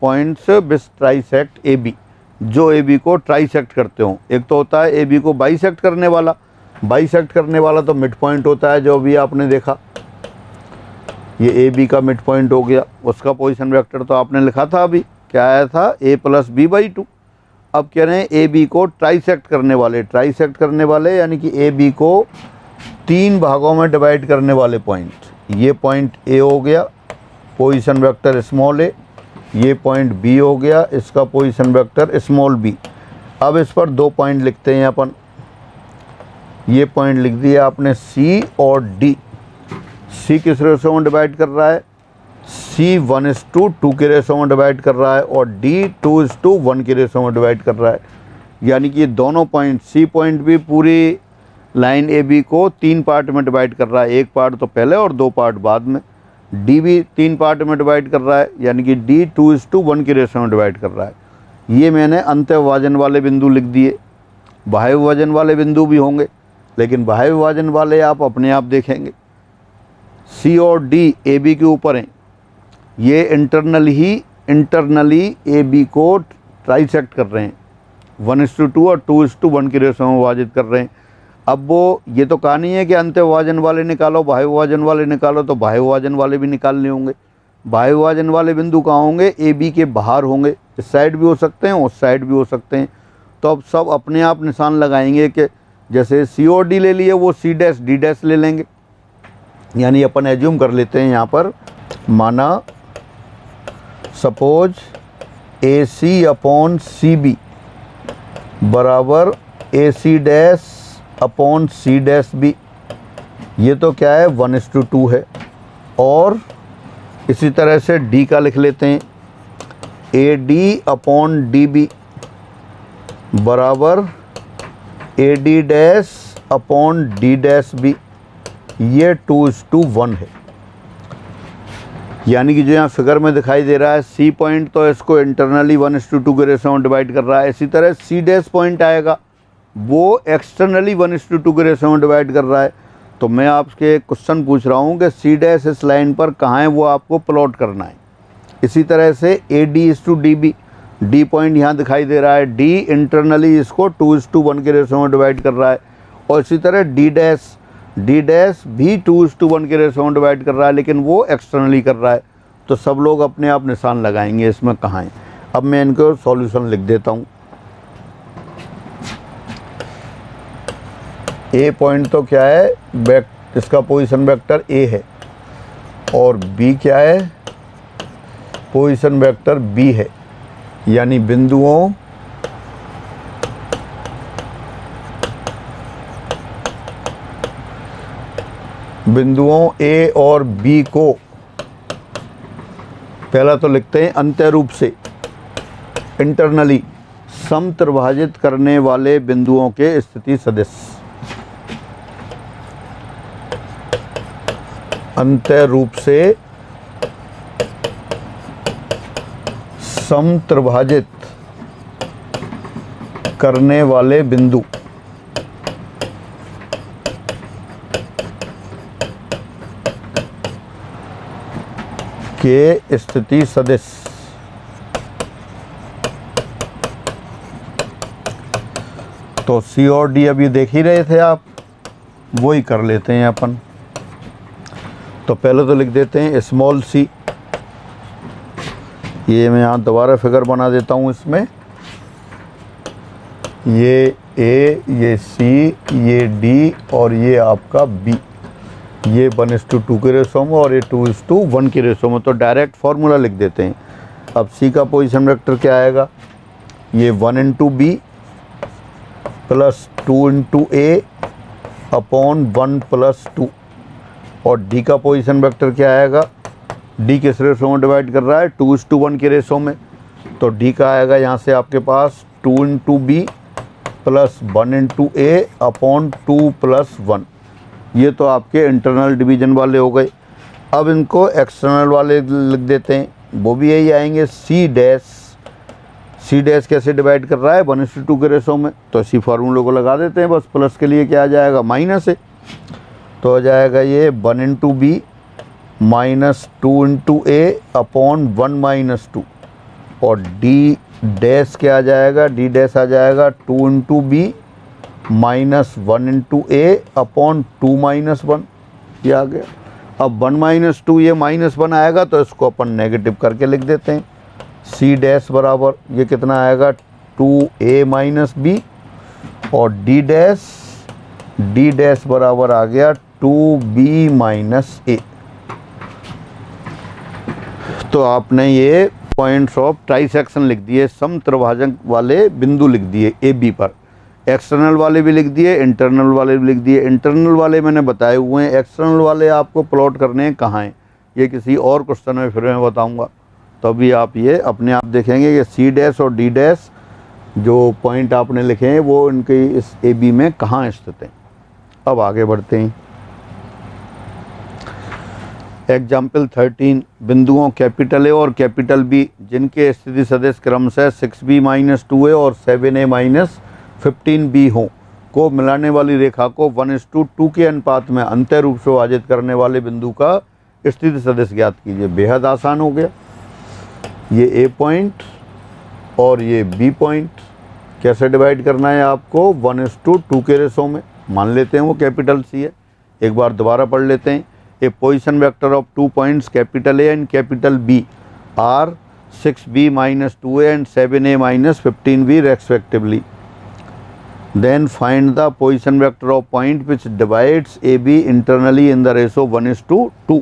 points which trisect A B, जो ए बी को trisect करते हो। एक तो होता है A B को bisect करने वाला, बाइसेक्ट करने वाला तो मिड पॉइंट होता है, जो अभी आपने देखा ये ए बी का मिड पॉइंट हो गया, उसका पोजीशन वेक्टर तो आपने लिखा था अभी, क्या आया था a + b/2। अब कह रहे हैं ए बी को ट्राइसेक्ट करने वाले, ट्राइसेक्ट करने वाले यानी कि ए बी को 3 भागों में डिवाइड करने वाले पॉइंट। ये पॉइंट ए हो गया, पोजीशन वेक्टर स्मॉल ए, ये पॉइंट बी हो गया, इसका पोजीशन वेक्टर स्मॉल बी। अब इस पर 2 पॉइंट लिखते हैं अपन, ये पॉइंट लिख दिया आपने सी और डी। सी किस रेशो में डिवाइड कर रहा है, सी 1:2 के रेशो में डिवाइड कर रहा है, और डी 2:1 के रेशो में डिवाइड कर रहा है। यानी कि ये दोनों पॉइंट, सी पॉइंट भी पूरी लाइन ए बी को 3 पार्ट में डिवाइड कर रहा है, 1 पार्ट तो पहले और 2 पार्ट बाद में। डी भी 3 पार्ट में डिवाइड कर रहा है, यानी कि डी 2:1 के रेशो में डिवाइड कर रहा है। ये मैंने अंतःविभाजन वाले बिंदु लिख दिए। बाह्य विभाजन वाले बिंदु भी होंगे, लेकिन बाह्य विभाजन वाले आप अपने आप देखेंगे। सी और डी ए बी के ऊपर हैं, ये इंटरनली ए बी को ट्राइसेक्ट कर रहे हैं, 1:2 और 2:1 के रेशो में विभाजित कर रहे हैं। अब वो ये तो कहा नहीं है कि अंतःविभाजन वाले निकालो बाह्य विभाजन वाले निकालो, तो बाह्य विभाजन वाले भी निकालने होंगे। बाह्य विभाजन वाले बिंदु कहाँ होंगे, ए बी के बाहर होंगे, इस साइड भी हो सकते हैं उस साइड भी हो सकते हैं। तो अब सब अपने आप निशान लगाएंगे कि जैसे सी और डी ले लिए, वो सी डैश डी डैश ले लेंगे। यानी अपन एज्यूम कर लेते हैं यहाँ पर, माना suppose A C upon C B बराबर A C dash upon C dash B. ये तो क्या है 1:2 है। और इसी तरह से डी का लिख लेते हैं, A D upon D B बराबर A D dash upon D dash B. ये 2:1 है। यानी कि जो यहाँ फिगर में दिखाई दे रहा है सी पॉइंट, तो इसको इंटरनली 1:2 के रेशो में डिवाइड कर रहा है। इसी तरह सी डैश पॉइंट आएगा, वो एक्सटर्नली 1:2 के रेशो में डिवाइड कर रहा है। तो मैं आपसे क्वेश्चन पूछ रहा हूँ कि सी डैश इस लाइन पर कहाँ है, वो आपको प्लॉट करना है। इसी तरह से A D to D B, D point यहाँ दिखाई दे रहा है, डी इंटरनली इसको 2:1 के रेशो में डिवाइड कर रहा है। और इसी तरह डी डैश भी 2:1 के रेशो में डिवाइड कर रहा है, लेकिन वो एक्सटर्नली कर रहा है। तो सब लोग अपने आप निशान लगाएंगे इसमें कहाँ है। अब मैं इनको सॉल्यूशन लिख देता हूँ। ए पॉइंट तो क्या है, इसका पोजीशन वेक्टर ए है, और बी क्या है, पोजीशन वेक्टर बी है। यानी बिंदुओं ए और बी को पहला तो लिखते हैं अंत्य रूप से, इंटरनली समत्रिभाजित करने वाले बिंदुओं के स्थिति सदिश। अंतः रूप से समत्रिभाजित करने वाले बिंदु के स्थिति सदिश तो सी और डी अभी देख ही रहे थे आप, वही कर लेते हैं अपन। तो पहले तो लिख देते हैं स्मॉल सी, ये मैं यहाँ दोबारा फिगर बना देता हूँ इसमें, ये ए, ये सी, ये डी और ये आपका बी, ये 1:2 के रेशो में और ये 2:1 के रेशो में। तो डायरेक्ट फार्मूला लिख देते हैं। अब सी का पोजीशन वेक्टर क्या आएगा, ये 1 × बी प्लस 2 × ए अपॉन 1 + 2 और डी का पोजीशन वेक्टर क्या आएगा, डी किस रेशो में डिवाइड कर रहा है, 2:1 के रेशो में। तो डी का आएगा यहाँ से आपके पास 2 × बी प्लस 1 × ए अपॉन 2 + 1। ये तो आपके इंटरनल डिवीजन वाले हो गए। अब इनको एक्सटर्नल वाले लिख देते हैं, वो भी यही आएंगे। सी डैश कैसे डिवाइड कर रहा है, 1:2 के रेशो में। तो इसी फार्मूले को लगा देते हैं बस। प्लस के लिए क्या आ जाएगा, माइनस है, तो हो जाएगा ये 1 × बी माइनस 2 × ए अपॉन 1 - 2 और डी डैश क्या आ जाएगा, डी डैश आ जाएगा 2 × बी माइनस 1 × ए अपॉन 2 - 1, ये आ गया। अब 1 - 2 ये -1 आएगा तो इसको अपन नेगेटिव करके लिख देते हैं। सी डैश बराबर ये कितना आएगा, 2a - b और डी डैश बराबर आ गया 2b - a। तो आपने ये पॉइंट्स ऑफ ट्राइसेक्शन लिख दिए, समत्रिभाजक वाले बिंदु लिख दिए ए बी पर। एक्सटर्नल वाले भी लिख दिए, इंटरनल वाले भी लिख दिए। इंटरनल वाले मैंने बताए हुए हैं, एक्सटर्नल वाले आपको प्लॉट करने हैं कहाँ हैं, ये किसी और क्वेश्चन में फिर मैं बताऊंगा। तो अभी आप ये अपने आप देखेंगे कि सी डैश और डी डैश जो पॉइंट आपने लिखे हैं वो इनके इस ए बी में कहाँ स्थित हैं। अब आगे बढ़ते हैं। एग्जाम्पल 13, बिंदुओं कैपिटल ए और कैपिटल बी जिनके स्थिति सदिश क्रमशः 6b - 2a और 7a - 15b हो को मिलाने वाली रेखा को 1:2 के अनुपात में अंतः रूप से विभाजित करने वाले बिंदु का स्थिति सदिश ज्ञात कीजिए। बेहद आसान हो गया। ये ए पॉइंट और ये बी पॉइंट कैसे डिवाइड करना है आपको, 1:2 के रेशो में। मान लेते हैं वो कैपिटल सी है। एक बार दोबारा पढ़ लेते हैं। A position vector of 2 points capital A and capital B are 6b - 2a and 7a - 15b respectively. Then find the position vector of point which divides AB internally in the ratio 1:2।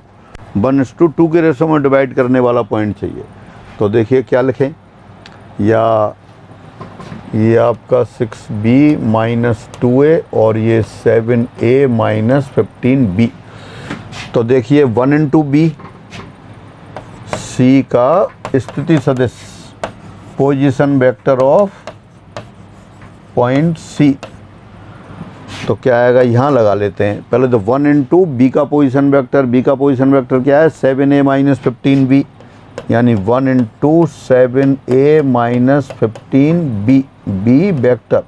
1:2 के ratio में divide करने वाला point चाहिए। तो देखिए क्या लिखें, या ये आपका 6b - 2a और ये 7a - 15b। तो देखिए 1 × b सी का स्थिति सदिश position vector of point C. तो क्या आएगा, यहाँ लगा लेते हैं पहले। तो 1 × बी का पोजीशन वेक्टर, बी का पोजीशन वेक्टर क्या है, 7a - 15b, यानी 1 × 7a - 15b बी वेक्टर,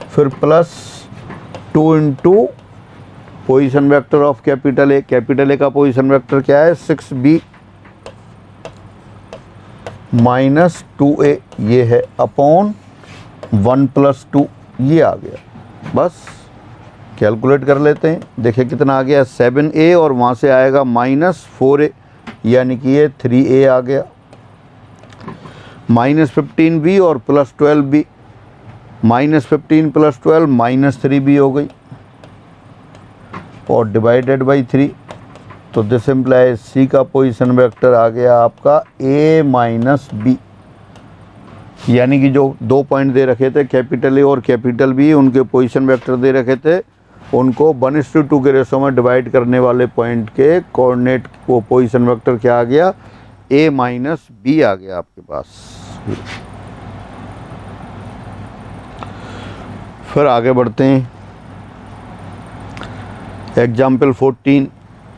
फिर plus 2 × position vector of capital A. Capital A का पोजीशन वेक्टर क्या है, 6b - 2a, ये है, अपॉन 1 + 2, ये आ गया। बस कैलकुलेट कर लेते हैं। देखिए कितना आ गया, 7a और वहाँ से आएगा -4a, यानी कि ये 3a आ गया। -15b और +12b, -15 + 12 -3b हो गई और डिवाइडेड बाई 3। तो दिस इम्प्लाइज सी का पोजीशन वेक्टर आ गया आपका a - b, यानी कि जो 2 पॉइंट दे रखे थे कैपिटल ए और कैपिटल बी, उनके पोजीशन वेक्टर दे रखे थे, उनको 1:2 के रेशो में डिवाइड करने वाले पॉइंट के कोऑर्डिनेट को पोजीशन वेक्टर क्या आ गया, a - b आ गया आपके पास। फिर आगे बढ़ते हैं। एग्जाम्पल 14,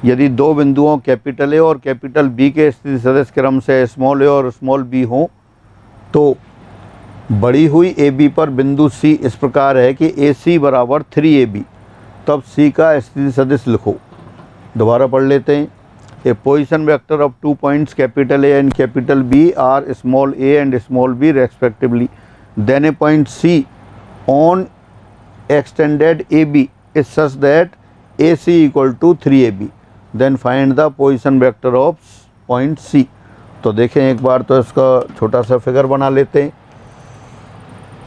यदि दो बिंदुओं कैपिटल ए और कैपिटल बी के स्थिति सदिश क्रम से स्मॉल ए और स्मॉल बी हों तो बढ़ी हुई ए बी पर बिंदु सी इस प्रकार है कि ए सी बराबर 3AB, तब सी का स्थिति सदिश लिखो। दोबारा पढ़ लेते हैं। A position vector of 2 points capital A and capital B are small A and small B respectively, then a point C on extended AB is such that AC equal to 3AB, then find the position vector of point C। तो देखें एक बार तो इसका छोटा सा figure बना लेते हैं।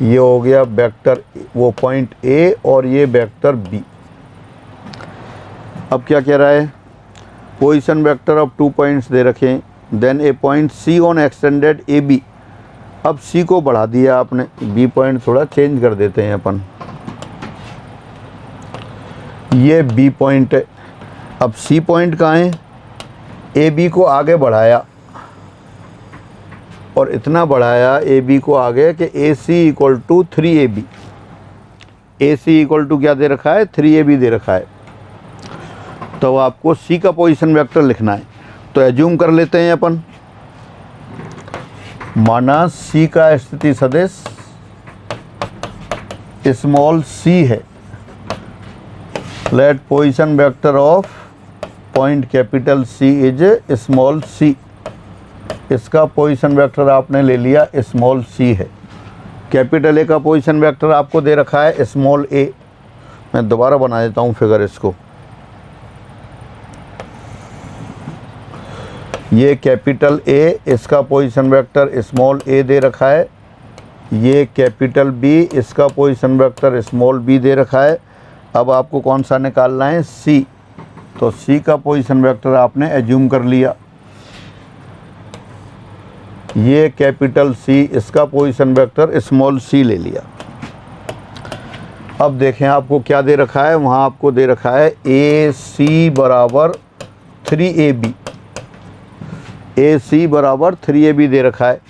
ये हो गया वेक्टर वो पॉइंट A और ये वेक्टर B। अब क्या कह रहा है, पोजीशन वेक्टर ऑफ 2 पॉइंट्स दे रखे हैं, then a point C on extended AB। अब C को बढ़ा दिया आपने, B पॉइंट थोड़ा चेंज कर देते हैं अपन, ये B पॉइंट है। अब C पॉइंट कहाँ है, AB को आगे बढ़ाया और इतना बढ़ाया AB को आगे कि AC equal to 3AB। AC equal to क्या दे रखा है, 3AB दे रखा है। तो आपको C का पोजीशन वेक्टर लिखना है। तो एज्यूम कर लेते हैं अपन, माना C का स्थिति सदिश स्मॉल c है। Let position vector of point capital C is small c। इसका पोजीशन वेक्टर आपने ले लिया स्मॉल c है। कैपिटल A का पोजीशन वेक्टर आपको दे रखा है स्मॉल a। मैं दोबारा बना देता हूँ फिगर इसको। ये कैपिटल A, इसका पोजीशन वेक्टर स्मॉल a दे रखा है। ये कैपिटल B, इसका पोजीशन वेक्टर स्मॉल b दे रखा है। अब आपको कौन सा निकालना है, C। तो C का पोजीशन वेक्टर आपने एज्यूम कर लिया। ये कैपिटल C, इसका पोजीशन वेक्टर स्मॉल c ले लिया। अब देखें आपको क्या दे रखा है, वहाँ आपको दे रखा है AC बराबर 3AB। AC बराबर 3AB दे रखा है।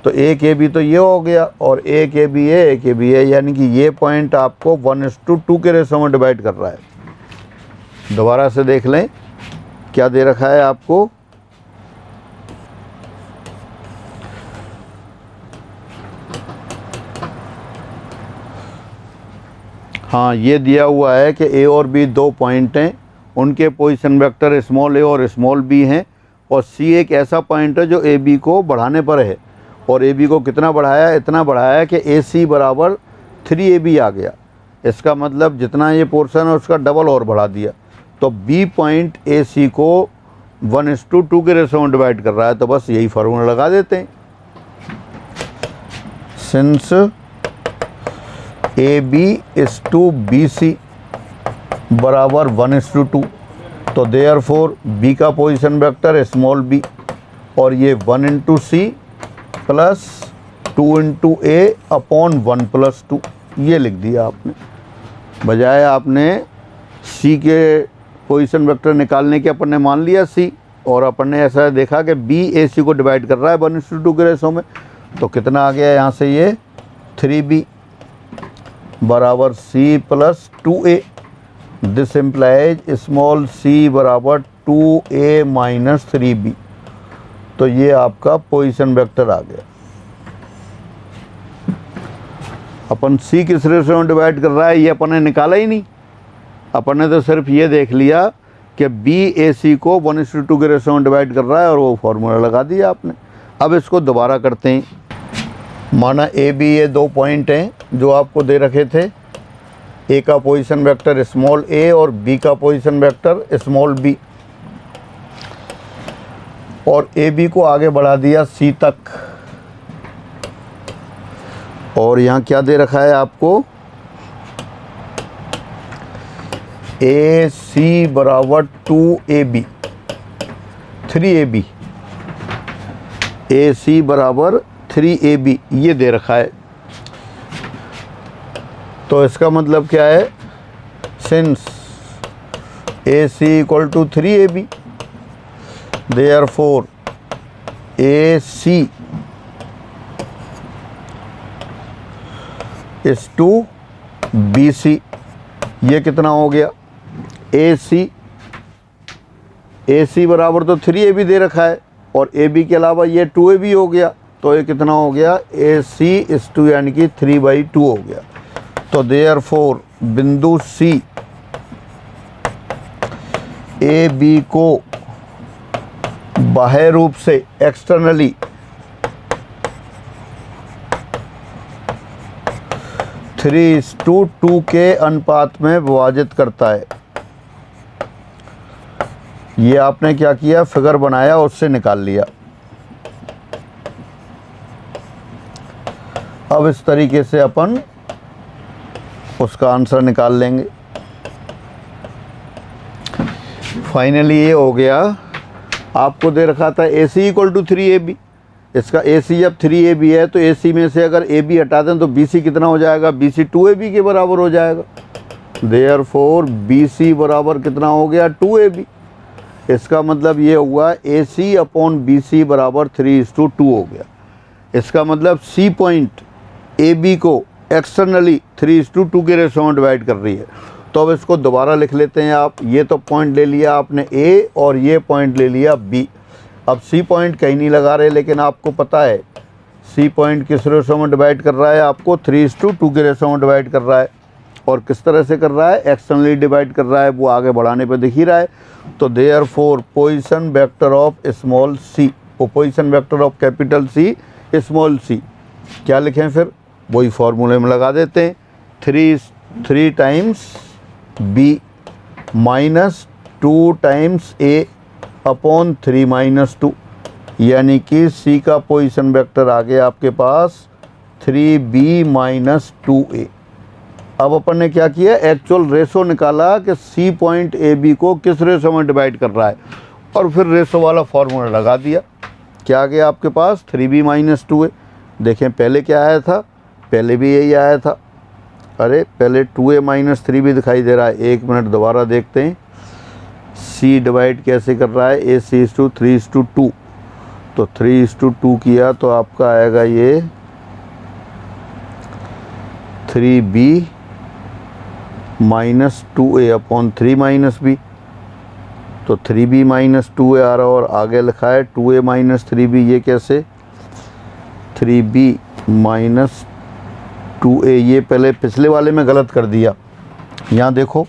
तो एक AB तो ये हो गया और एक AB है, एक AB है, यानी कि ये पॉइंट आपको 1:2 के रेशो में डिवाइड कर रहा है। दोबारा से देख लें क्या दे रखा है आपको, हाँ ये दिया हुआ है कि A और B दो पॉइंट हैं, उनके पोजीशन वेक्टर स्मॉल a और स्मॉल b हैं, और C एक ऐसा पॉइंट है जो AB को बढ़ाने पर है, और AB को कितना बढ़ाया, इतना बढ़ाया कि AC बराबर 3AB आ गया। इसका मतलब जितना ये पोर्शन है उसका डबल और बढ़ा दिया। तो B पॉइंट AC को 1:2 के रेशो में डिवाइड कर रहा है। तो बस यही फार्मूला लगा देते हैं, since AB is to BC बराबर 1:2, तो देयरफॉर B का पोजीशन वेक्टर स्मॉल b, और ये 1 × C प्लस 2 × A अपॉन 1 + 2, ये लिख दिया आपने। बजाय आपने C के पोजीशन वेक्टर निकालने के अपन ने मान लिया C, और अपन ने ऐसा देखा कि B AC को डिवाइड कर रहा है 1:2 के रेशो में। तो कितना आ गया यहाँ से, ये 3B बराबर C plus 2A। This implies small c बराबर 2A माइनस 3B। तो ये आपका पोजीशन वेक्टर आ गया। अपन C किस रेशो में डिवाइड कर रहा है ये अपन ने निकाला ही नहीं। अपन ने तो सिर्फ ये देख लिया कि B AC को 1:2 के रेशो में डिवाइड कर रहा है, और वो फार्मूला लगा दिया आपने। अब इसको दोबारा करते हैं। माना AB ये दो पॉइंट हैं जो आपको दे रखे थे, A का पोजीशन वेक्टर स्मॉल a और B का पोजीशन वेक्टर स्मॉल b, और AB को आगे बढ़ा दिया C तक। और यहाँ क्या दे रखा है आपको, AC बराबर 2AB 3AB, AC बराबर 3AB ये दे रखा है। तो इसका मतलब क्या है, since AC equal to 3AB, therefore AC is to BC। ये कितना हो गया, AC ए सी बराबर तो 3AB दे रखा है और AB के अलावा ये 2AB हो गया, तो ये कितना हो गया AC/2 यानी कि 3/2 हो गया। तो देयरफॉर बिंदु C AB को बाह्य रूप से एक्सटर्नली 3:2 के अनुपात में विभाजित करता है। ये आपने क्या किया, फिगर बनाया, उससे निकाल लिया। अब इस तरीके से अपन उसका आंसर निकाल लेंगे। फाइनली ये हो गया। आपको दे रखा था AC = 3AB, इसका AC जब 3AB है तो AC में से अगर AB हटा दें तो BC कितना हो जाएगा, BC 2AB के बराबर हो जाएगा। देयरफॉर BC बराबर कितना हो गया, 2AB। इसका मतलब ये हुआ AC/BC बराबर 3:2 हो गया। इसका मतलब C पॉइंट AB को एक्सटर्नली 3:2 के रेशो में डिवाइड कर रही है। तो अब इसको दोबारा लिख लेते हैं आप। ये तो पॉइंट ले लिया आपने A और ये पॉइंट ले लिया B। अब C पॉइंट कहीं नहीं लगा रहे, लेकिन आपको पता है C पॉइंट किस रेशो में डिवाइड कर रहा है, आपको 3:2 के रेशो में डिवाइड कर रहा है। और किस तरह से कर रहा है, एक्सटर्नली डिवाइड कर रहा है, वो आगे बढ़ाने पे दिख ही रहा है। तो therefore position vector of small c, position vector of capital C small c, क्या लिखें फिर, वही फॉर्मूले में लगा देते हैं। 3 times B minus 2 times A upon 3 - 2, यानी कि C का पोजीशन वेक्टर आ गया आपके पास 3B - 2A। अब अपन ने क्या किया, एक्चुअल रेशो निकाला कि C पॉइंट AB को किस रेशो में डिवाइड कर रहा है, और फिर रेशो वाला फॉर्मूला लगा दिया। क्या आ गया आपके पास, 3B - 2A। देखें पहले क्या आया था, पहले भी यही आया था। अरे पहले 2A - 3B दिखाई दे रहा है, 1 मिनट दोबारा देखते हैं। C डिवाइड कैसे कर रहा है, AC/2 3:2, तो 3:2 किया तो आपका आएगा ये 3B - 2A अपॉन 3 - B, तो 3B - 2A आ रहा, और आगे लिखा है 2A - 3B। ये कैसे, 3B - 2A, ये पहले पिछले वाले में गलत कर दिया। यहाँ देखो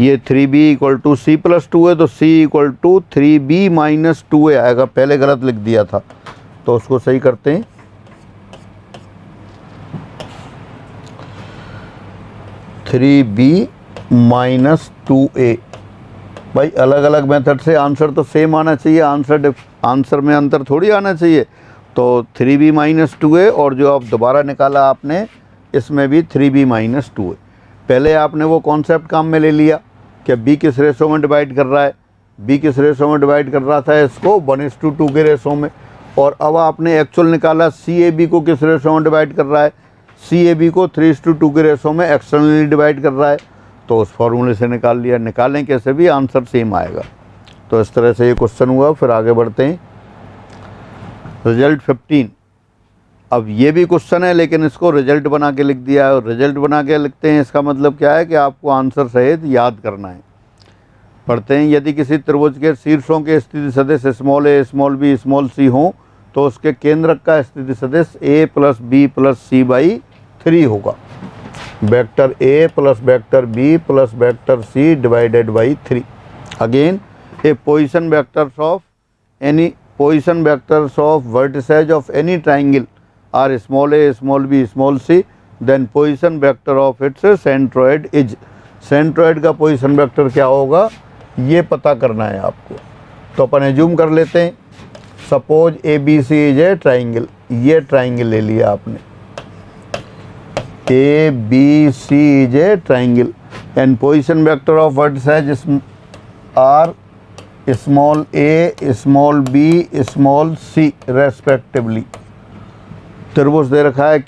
ये 3B = C + 2 है, तो C = 3B - 2A आएगा, पहले गलत लिख दिया था, तो उसको सही करते हैं। 3B - 2A। भाई अलग अलग मेथड से आंसर तो सेम आना चाहिए, आंसर में अंतर थोड़ी आना चाहिए। तो 3B - 2A, और जो अब दोबारा निकाला आपने इसमें भी 3B - 2A। पहले आपने वो कॉन्सेप्ट काम में ले लिया कि B किस रेशो में डिवाइड कर रहा है, B किस रेशो में डिवाइड कर रहा था इसको 1:2 के रेशो में, और अब आपने एक्चुअल निकाला CAB को किस रेशो में डिवाइड कर रहा है, CAB को 3:2 के रेशो में एक्सटर्नली डिवाइड कर रहा है, तो उस फॉर्मूले से निकाल लिया। निकालें कैसे भी आंसर सेम आएगा। तो इस तरह से ये क्वेश्चन हुआ। फिर आगे बढ़ते हैं, रिजल्ट 15। अब ये भी क्वेश्चन है, लेकिन इसको रिजल्ट बना के लिख दिया है, और रिजल्ट बना के लिखते हैं, इसका मतलब क्या है कि आपको आंसर सहित याद करना है। पढ़ते हैं, यदि किसी त्रिभुज के शीर्षों के स्थिति सदिश a, b, c हों, तो उसके केंद्रक का स्थिति सदिश a + b + c/3 होगा। Vector a + vector b + vector c divided by 3। Again a position vectors of vertices of any triangle are a, b, c, then position vector of its centroid is. Centroid का position vector क्या होगा, ये पता करना है आपको। तो अपन assume कर लेते हैं, suppose ABC is a triangle. ये ट्राइंगल ले लिया आपने, ABC is a triangle, and position vector of vertices are small a, small b, small c respectively. त्रिभुज दे रखा है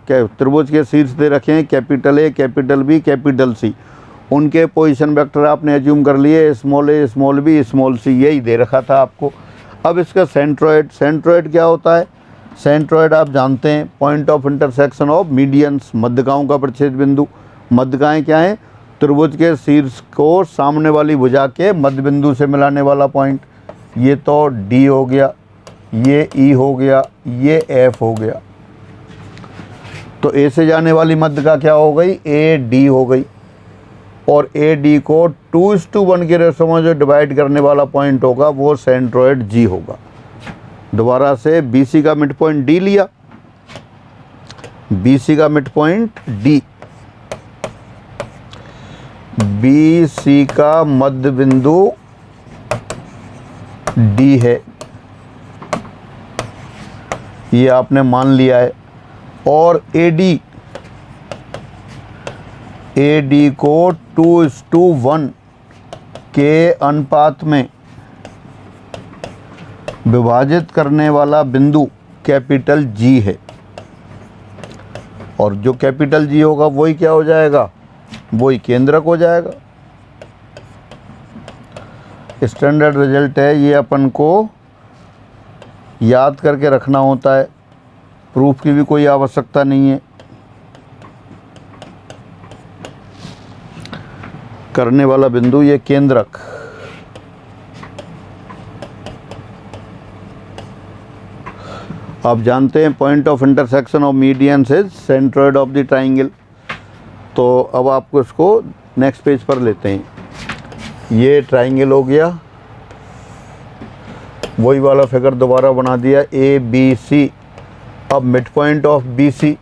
त्रिभुज के शीर्ष दे रखे हैं capital A, capital B, capital C। उनके पोजीशन वेक्टर आपने एज्यूम कर लिए, small a, small b, small c, यही दे रखा था आपको। अब इसका सेंट्रोइड क्या होता है, सेंट्रोइड आप जानते हैं point of intersection of medians, मध्यकाओं का प्रतिच्छेद बिंदु। मध्यकाएँ क्या हैं, त्रिभुज के शीर्ष को सामने वाली भुजा के मध्य बिंदु से मिलाने वाला पॉइंट, ये तो डी हो गया, ये ई हो गया, ये एफ हो गया। तो ए से जाने वाली मध्य का क्या हो गई, ए डी हो गई। और ए डी को 2:1 के रेशो में जो डिवाइड करने वाला पॉइंट होगा वो सेंट्रोइड जी होगा। दोबारा से बी सी का मिड पॉइंट डी लिया, बी सी का mid point D, B C का मध्य बिंदु डी है, ये आपने मान लिया है। और ए डी को 2:1 के अनुपात में विभाजित करने वाला बिंदु कैपिटल जी है। और जो कैपिटल जी होगा वही क्या हो जाएगा, वही केंद्रक हो जाएगा। स्टैंडर्ड रिजल्ट है, ये अपन को याद करके रखना होता है, प्रूफ की भी कोई आवश्यकता नहीं है। करने वाला बिंदु ये केंद्रक। आप जानते हैं point of intersection of medians is centroid of the triangle. तो अब आपको इसको नेक्स्ट पेज पर लेते हैं। ये ट्राइंगल हो गया, वही वाला फिगर दोबारा बना दिया, ए बी सी। अब mid point of B C,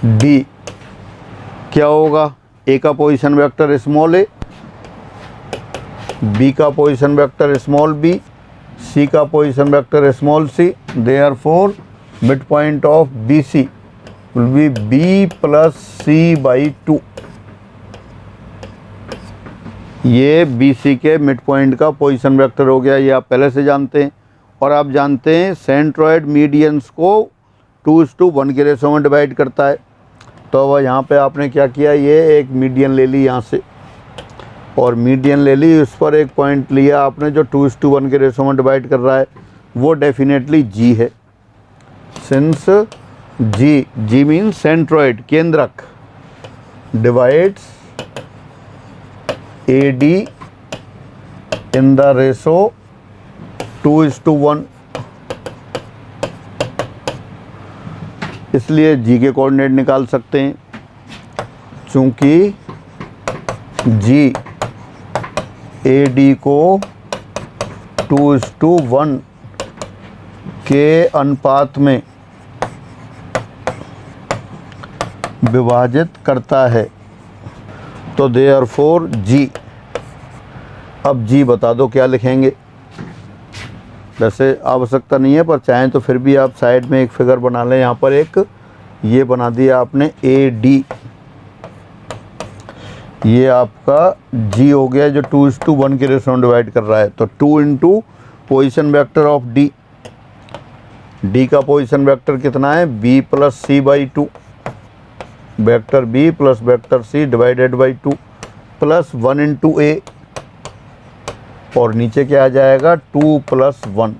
D क्या होगा, ए का position vector small A, B का position vector small B, C का position vector small C. Therefore mid point of B C will be B plus C by 2। ये B C के mid point का position vector हो गया, ये आप पहले से जानते हैं। और आप जानते हैं सेंट्रोइड मीडियंस को 2:1 के रेशो में डिवाइड करता है। तो वह यहाँ पे आपने क्या किया, ये एक मीडियन ले ली यहाँ से, और मीडियन ले ली, उस पर एक पॉइंट लिया आपने जो 2:1 के रेशो में डिवाइड कर रहा है, वो डेफिनेटली जी है। सिंस जी मीन्स सेंट्रोइड, केंद्रक, divides A D in the ratio 2:1, इसलिए जी के कोऑर्डिनेट निकाल सकते हैं। चूंकि जी ए डी को 2:1 के अनुपात में विभाजित करता है, तो देयरफॉर जी। अब जी बता दो क्या लिखेंगे, वैसे आवश्यकता नहीं है पर चाहें तो फिर भी आप साइड में एक फिगर बना लें। यहाँ पर एक ये बना दिया आपने ए डी, ये आपका जी हो गया जो 2:1 के रेशो में डिवाइड कर रहा है। तो 2 into position vector of D, D का पोजिशन वेक्टर कितना है, B plus C by 2, vector B plus vector C divided by 2 plus 1 into A, और नीचे क्या आ जाएगा 2 + 1।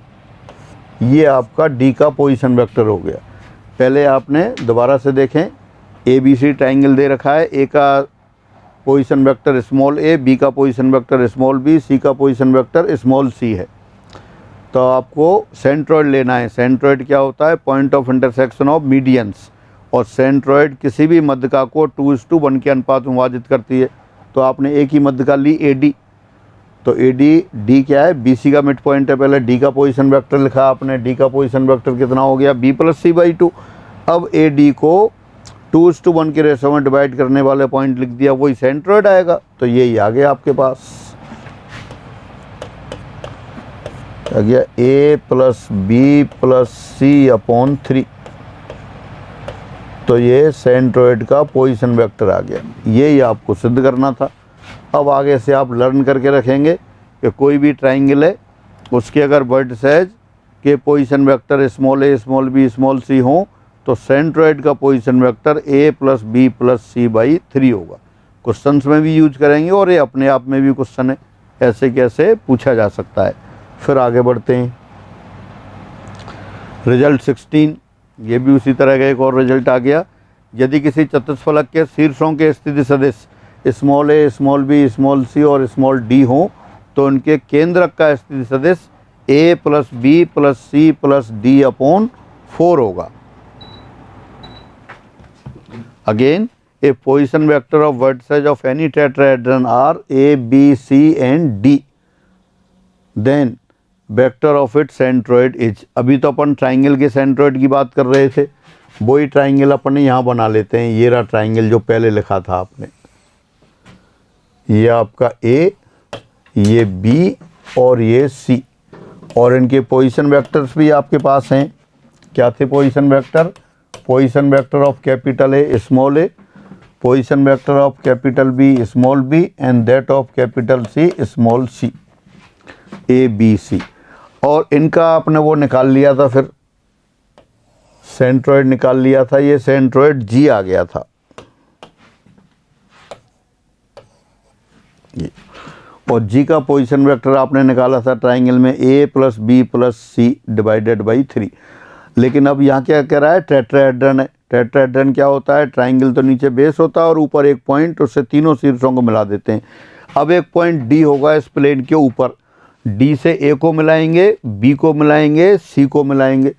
ये आपका डी का पोजीशन वेक्टर हो गया। पहले आपने दोबारा से देखें, ए बी सी ट्राइंगल दे रखा है, ए का position vector small A, B का position vector small B, C का पोजीशन वेक्टर स्मॉल सी है। तो आपको सेंट्रोइड लेना है। सेंट्रोइड क्या होता है, point of intersection of medians, और सेंट्रोइड किसी भी मध्यका को 2:1 के अनुपात में विभाजित करती है। तो आपने एक ही मध्यका ली ए डी, तो ए डी क्या है, बी सी का मिड पॉइंट है। पहले डी का पोजीशन वेक्टर लिखा आपने, डी का पोजीशन वेक्टर कितना हो गया, बी प्लस सी बाई 2। अब ए डी को 2:1 के रेशो में डिवाइड करने वाले पॉइंट लिख दिया, वही सेंट्रोइड आएगा। तो यही आ गया आपके पास, आ गया ए प्लस बी प्लस सी अपॉन 3। तो ये सेंट्रोइड का पोजीशन वेक्टर आ गया, यही आपको सिद्ध करना था। अब आगे से आप लर्न करके रखेंगे कि कोई भी ट्राइंगल है, उसके अगर वर्टिसेज के position vector small A small B small C हो, तो सेंट्रोइड का position vector A plus B plus C by 3 होगा। क्वेश्चंस में भी यूज करेंगे और ये अपने आप में भी क्वेश्चन है, ऐसे कैसे पूछा जा सकता है। फिर आगे बढ़ते हैं। रिजल्ट 16, ये भी उसी तरह का एक और रिजल्ट आ गया। यदि किसी चतुष्फलक के शीर्षों के स्थिति सदिश small A, small B, small C और स्मॉल डी हो तो उनके केंद्रक का स्थिति सदिश A plus B plus C plus D upon 4 होगा। Again a position vector of vertices of any tetrahedron are A B C and D, then vector of it centroid is. अभी तो अपन ट्राइंगल के सेंट्रोइड की बात कर रहे थे, वही ट्राइंगल अपन यहाँ बना लेते हैं। ये रहा ट्राइंगल जो पहले लिखा था आपने, ये आपका ए, ये बी और ये सी, और इनके पोजीशन वेक्टर्स भी आपके पास हैं। क्या थे position vector? Position vector of capital A small A, position vector of capital B small B and that of capital C small C, A B C. और इनका आपने वो निकाल लिया था, फिर सेंट्रोइड निकाल लिया था। ये सेंट्रोइड जी आ गया था ये, और जी का पोजीशन वेक्टर आपने निकाला था ट्राइंगल में A plus B plus C divided by 3। लेकिन अब यहाँ क्या कह रहा है? टेट्राहेड्रन है। टेट्राहेड्रन क्या होता है? ट्राइंगल तो नीचे बेस होता है और ऊपर एक पॉइंट, उससे तीनों शीर्षों को मिला देते हैं। अब एक पॉइंट डी होगा इस प्लेन के ऊपर, डी से ए को मिलाएंगे, बी को मिलाएंगे, सी को मिलाएंगे,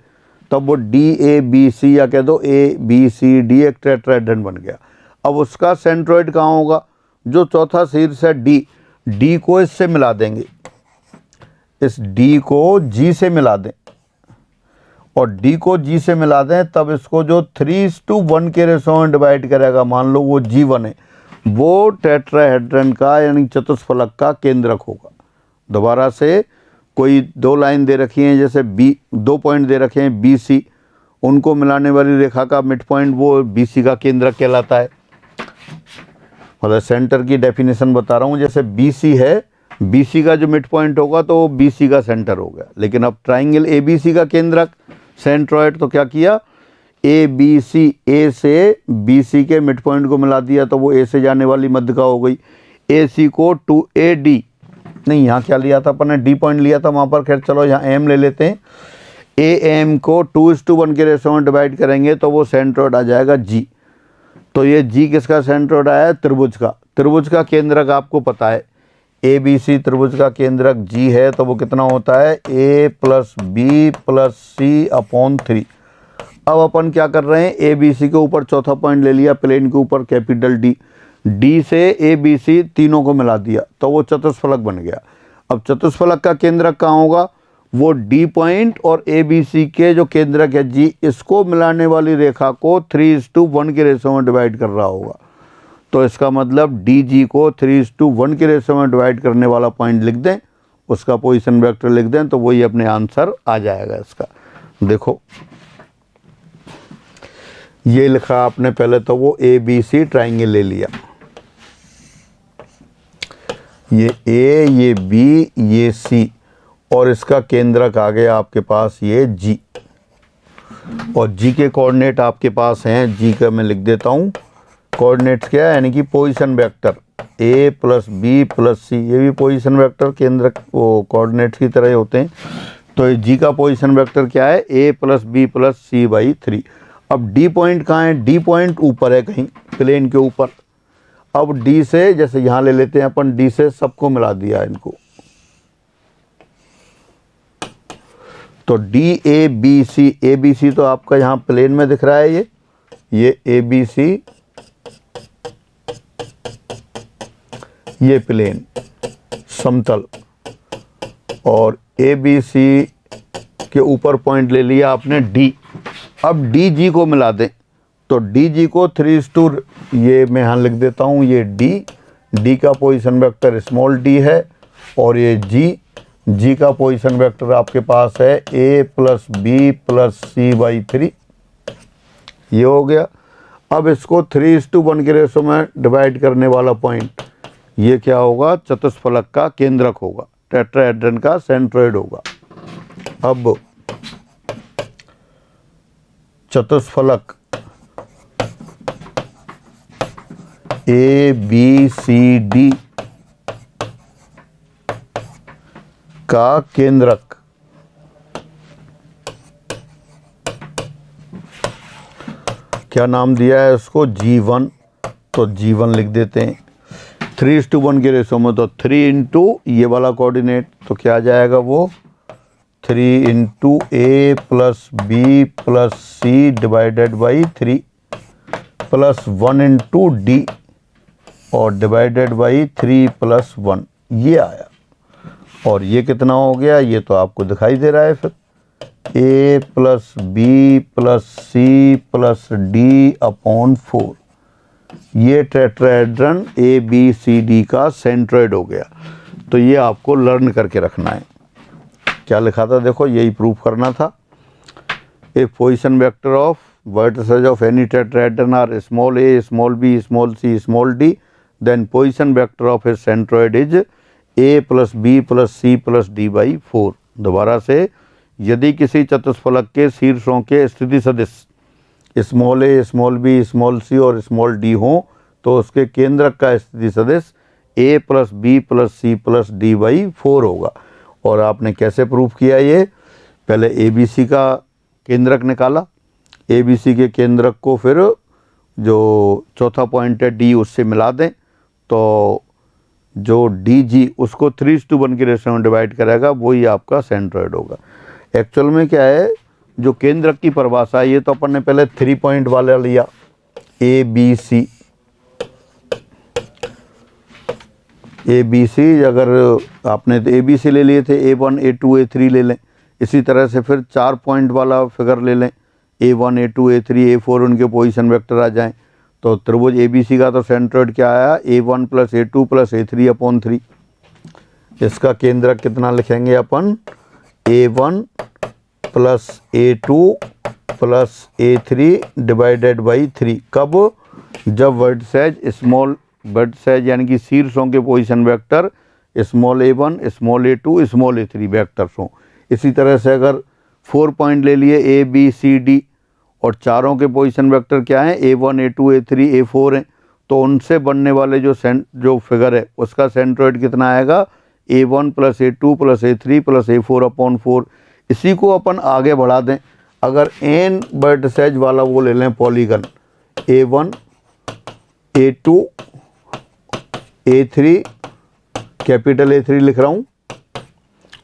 तब वो डी ए बी सी या कह दो ए बी सी डी एक टेट्राहेड्रन बन गया। अब उसका सेंट्रोइड कहाँ होगा? जो चौथा शीर्ष है डी, डी को इससे मिला देंगे, इस डी को जी से मिला दें, और डी को जी से मिला दें, तब इसको जो 3:1 के रेशो में डिवाइड करेगा, मान लो वो जी1 है, वो टेट्राहेड्रन का यानी चतुष्फलक का केंद्रक होगा। दोबारा से कोई दो लाइन दे रखी हैं, जैसे बी, दो पॉइंट दे रखे हैं बी सी, उनको मिलाने वाली रेखा का मिड पॉइंट वो बी सी का केंद्रक कहलाता है। मतलब सेंटर की डेफिनेशन बता रहा हूँ, जैसे बी सी है, बी सी का जो मिड पॉइंट होगा तो वो बी सी का सेंटर हो गया। लेकिन अब ट्राइंगल ए बी सी का केंद्रक सेंट्रोइड, तो क्या किया? ए बी सी, ए से बी सी के मिड पॉइंट को मिला दिया, तो वो ए से जाने वाली मध्यिका हो गई। ए सी को टू ए डी, नहीं यहाँ क्या लिया था अपन ने? डी पॉइंट लिया था वहाँ पर, खैर चलो यहाँ एम ले लेते हैं। ए एम को 2:1 के रेशो में डिवाइड करेंगे तो वो सेंट्रोइड आ जाएगा जी। तो ये जी किसका सेंट्रोइड आया है? त्रिभुज का। त्रिभुज का केंद्रक आपको पता है, ए बी सी त्रिभुज का केंद्रक जी है, तो वो कितना होता है? A plus B plus C upon 3। अब अपन क्या कर रहे हैं? ए बी सी के ऊपर चौथा पॉइंट ले लिया, प्लेन के ऊपर कैपिटल डी, डी से ए बी सी तीनों को मिला दिया, तो वो चतुष्फलक बन गया। अब चतुष्फलक का केंद्रक कहाँ होगा? वो डी पॉइंट और ए बी सी के जो केंद्रक है जी, इसको मिलाने वाली रेखा को 3:1 के रेशो में डिवाइड कर रहा होगा। तो इसका मतलब डी जी को 3:1 के रेशो में डिवाइड करने वाला पॉइंट लिख दें, उसका पोजीशन वेक्टर लिख दें, तो वही अपने आंसर आ जाएगा इसका। देखो ये लिखा आपने पहले, तो वो ए बी सी ट्राइंगल ले लिया, ये ए, ये बी, ये सी, और इसका केंद्रक आ गया आपके पास ये जी। और जी के कोऑर्डिनेट आपके पास हैं, जी का मैं लिख देता हूँ कोऑर्डिनेट्स क्या है, यानी कि position vector A plus B plus C, ये भी पोजीशन वेक्टर केंद्रक वो कोऑर्डिनेट्स की तरह होते हैं। तो जी का पोजीशन वेक्टर क्या है? A plus B plus C by 3। अब डी पॉइंट कहाँ है? डी पॉइंट ऊपर है कहीं प्लेन के ऊपर। अब डी से, जैसे यहाँ ले लेते हैं अपन, डी से सबको मिला दिया इनको, तो D A B C, A B C तो आपका यहाँ प्लेन में दिख रहा है, ये ए बी सी, ये प्लेन समतल, और ए बी सी के ऊपर पॉइंट ले लिया आपने डी। अब डी जी को मिला दें, तो डी जी को 3:, ये मैं यहाँ लिख देता हूँ, ये डी का पोजीशन वेक्टर स्मॉल डी है, और ये जी का पोजीशन वेक्टर आपके पास है A plus B plus C by 3, ये हो गया। अब इसको 3:1 के रेशो में डिवाइड करने वाला पॉइंट, ये क्या होगा? चतुष्फलक का केंद्रक होगा, टेट्राहेड्रन का सेंट्रोइड होगा। अब चतुष्फलक ए बी सी डी का केंद्रक क्या नाम दिया है उसको, G1, तो G1 लिख देते हैं। 3:1 के रेशो में तो 3 इंटू ये वाला कोऑर्डिनेट, तो क्या आ जाएगा वो 3 into A plus B plus C divided by 3 plus 1 into D और डिवाइडेड बाई 3 प्लस 1, ये आया। और ये कितना हो गया, ये तो आपको दिखाई दे रहा है फिर A plus B plus C plus D upon 4, ये टेट्राहेड्रन ABCD का सेंट्रोइड हो गया। तो ये आपको लर्न करके रखना है। क्या लिखा था देखो, यही प्रूफ करना था। A position vector of vertices of any tetrahedron are small a, small b, small c, small d, then position vector of a centroid is a plus b plus c plus d by 4। दोबारा से, यदि किसी चतुष्फलक के शीर्षों के स्थिति सदिश small a, small b, small c और small d हों तो उसके केंद्रक का स्थिति सदिश a plus b plus c plus d by 4 होगा। और आपने कैसे प्रूफ किया ये, पहले ABC का केंद्रक निकाला, ABC के केंद्रक को फिर जो चौथा पॉइंट है D उससे मिला दें, तो जो DG उसको 3:1 के रेशो में डिवाइड करेगा, वही आपका सेंट्रोइड होगा। एक्चुअल में क्या है, जो केंद्रक की परिभाषा है, ये तो अपन ने पहले 3 पॉइंट वाला लिया ABC, अगर आपने तो ABC ले लिए थे, A1 A2 A3 ले लें। इसी तरह से फिर 4 पॉइंट वाला फिगर ले लें, A1 A2 A3 A4 उनके पोजीशन वेक्टर आ जाएं। तो त्रिभुज ABC का तो सेंट्रोइड क्या आया, A1 plus A2 plus A3 upon 3। इसका केंद्रक कितना लिखेंगे अपन, A1 plus A2 plus A3 divided by 3। कब, जब वर्टिसेज यानी कि शीर्षों के position vector small a1, small a2, small a3 vectors हों। इसी तरह से अगर 4 पॉइंट ले लिए A B C D और चारों के पोजीशन वेक्टर क्या हैं, A1 A2 A3 A4 हैं, तो उनसे बनने वाले जो फिगर है उसका सेंट्रोइड कितना आएगा, A1 plus A2 plus A3 plus A4 upon 4। इसी को अपन आगे बढ़ा दें, अगर n वर्टिसेज वाला वो ले लें polygon, A1 A2 A3, capital A3 लिख रहा हूँ,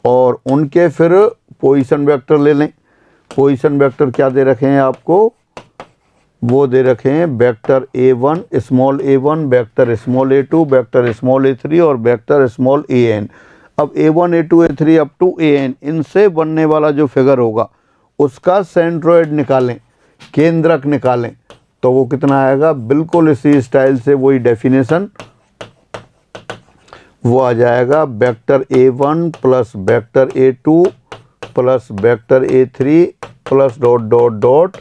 और उनके फिर पोजीशन वेक्टर ले लें। पोजीशन वेक्टर क्या दे रखे हैं आपको, वो दे रखे हैं vector A1 small A1, vector small A2, vector small A3 और वेक्टर स्मॉल AN। अब A1 A2 A3 up to AN, इनसे बनने वाला जो फिगर होगा उसका सेंट्रोइड निकालें, केंद्रक निकालें, तो वो कितना आएगा, बिल्कुल इसी स्टाइल से वही डेफिनेशन, वो आ जाएगा vector A1 plus vector A2 plus vector A3 plus dot dot dot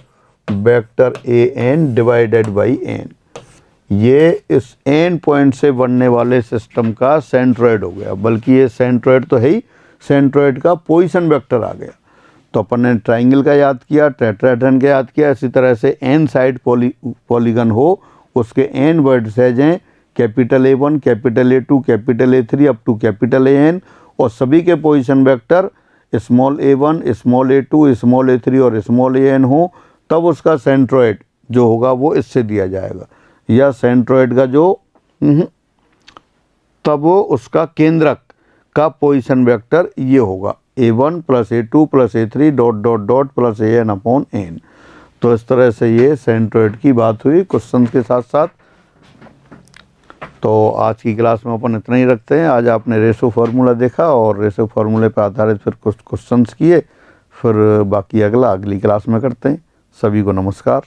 vector AN divided by n। ये इस n पॉइंट से बनने वाले सिस्टम का सेंट्रोइड हो गया, बल्कि ये सेंट्रोइड तो है ही, सेंट्रोइड का पोजीशन वेक्टर आ गया। तो अपन ने ट्राइंगल का याद किया, टेट्राहेड्रन का याद किया। इसी तरह से n साइड पॉलीगन हो, उसके n वर्टिसेज हैं, capital A1, capital A2, capital A3 up to capital AN, और सभी के position vector small A1, small A2, small A3 और स्मॉल AN हो, तब उसका सेंट्रोइड जो होगा वो इससे दिया जाएगा, या सेंट्रोइड का जो तब उसका केंद्रक का पोजीशन वेक्टर ये होगा A1 plus A2 plus A3 dot dot dot plus AN upon n। तो इस तरह से ये सेंट्रोइड की बात हुई क्वेश्चन के साथ साथ। तो आज की क्लास में अपन इतना ही रखते हैं। आज आपने रेशो फार्मूला देखा और रेशो फार्मूले पर आधारित फिर कुछ क्वेश्चंस किए, फिर बाकी अगली क्लास में करते हैं। सभी को नमस्कार।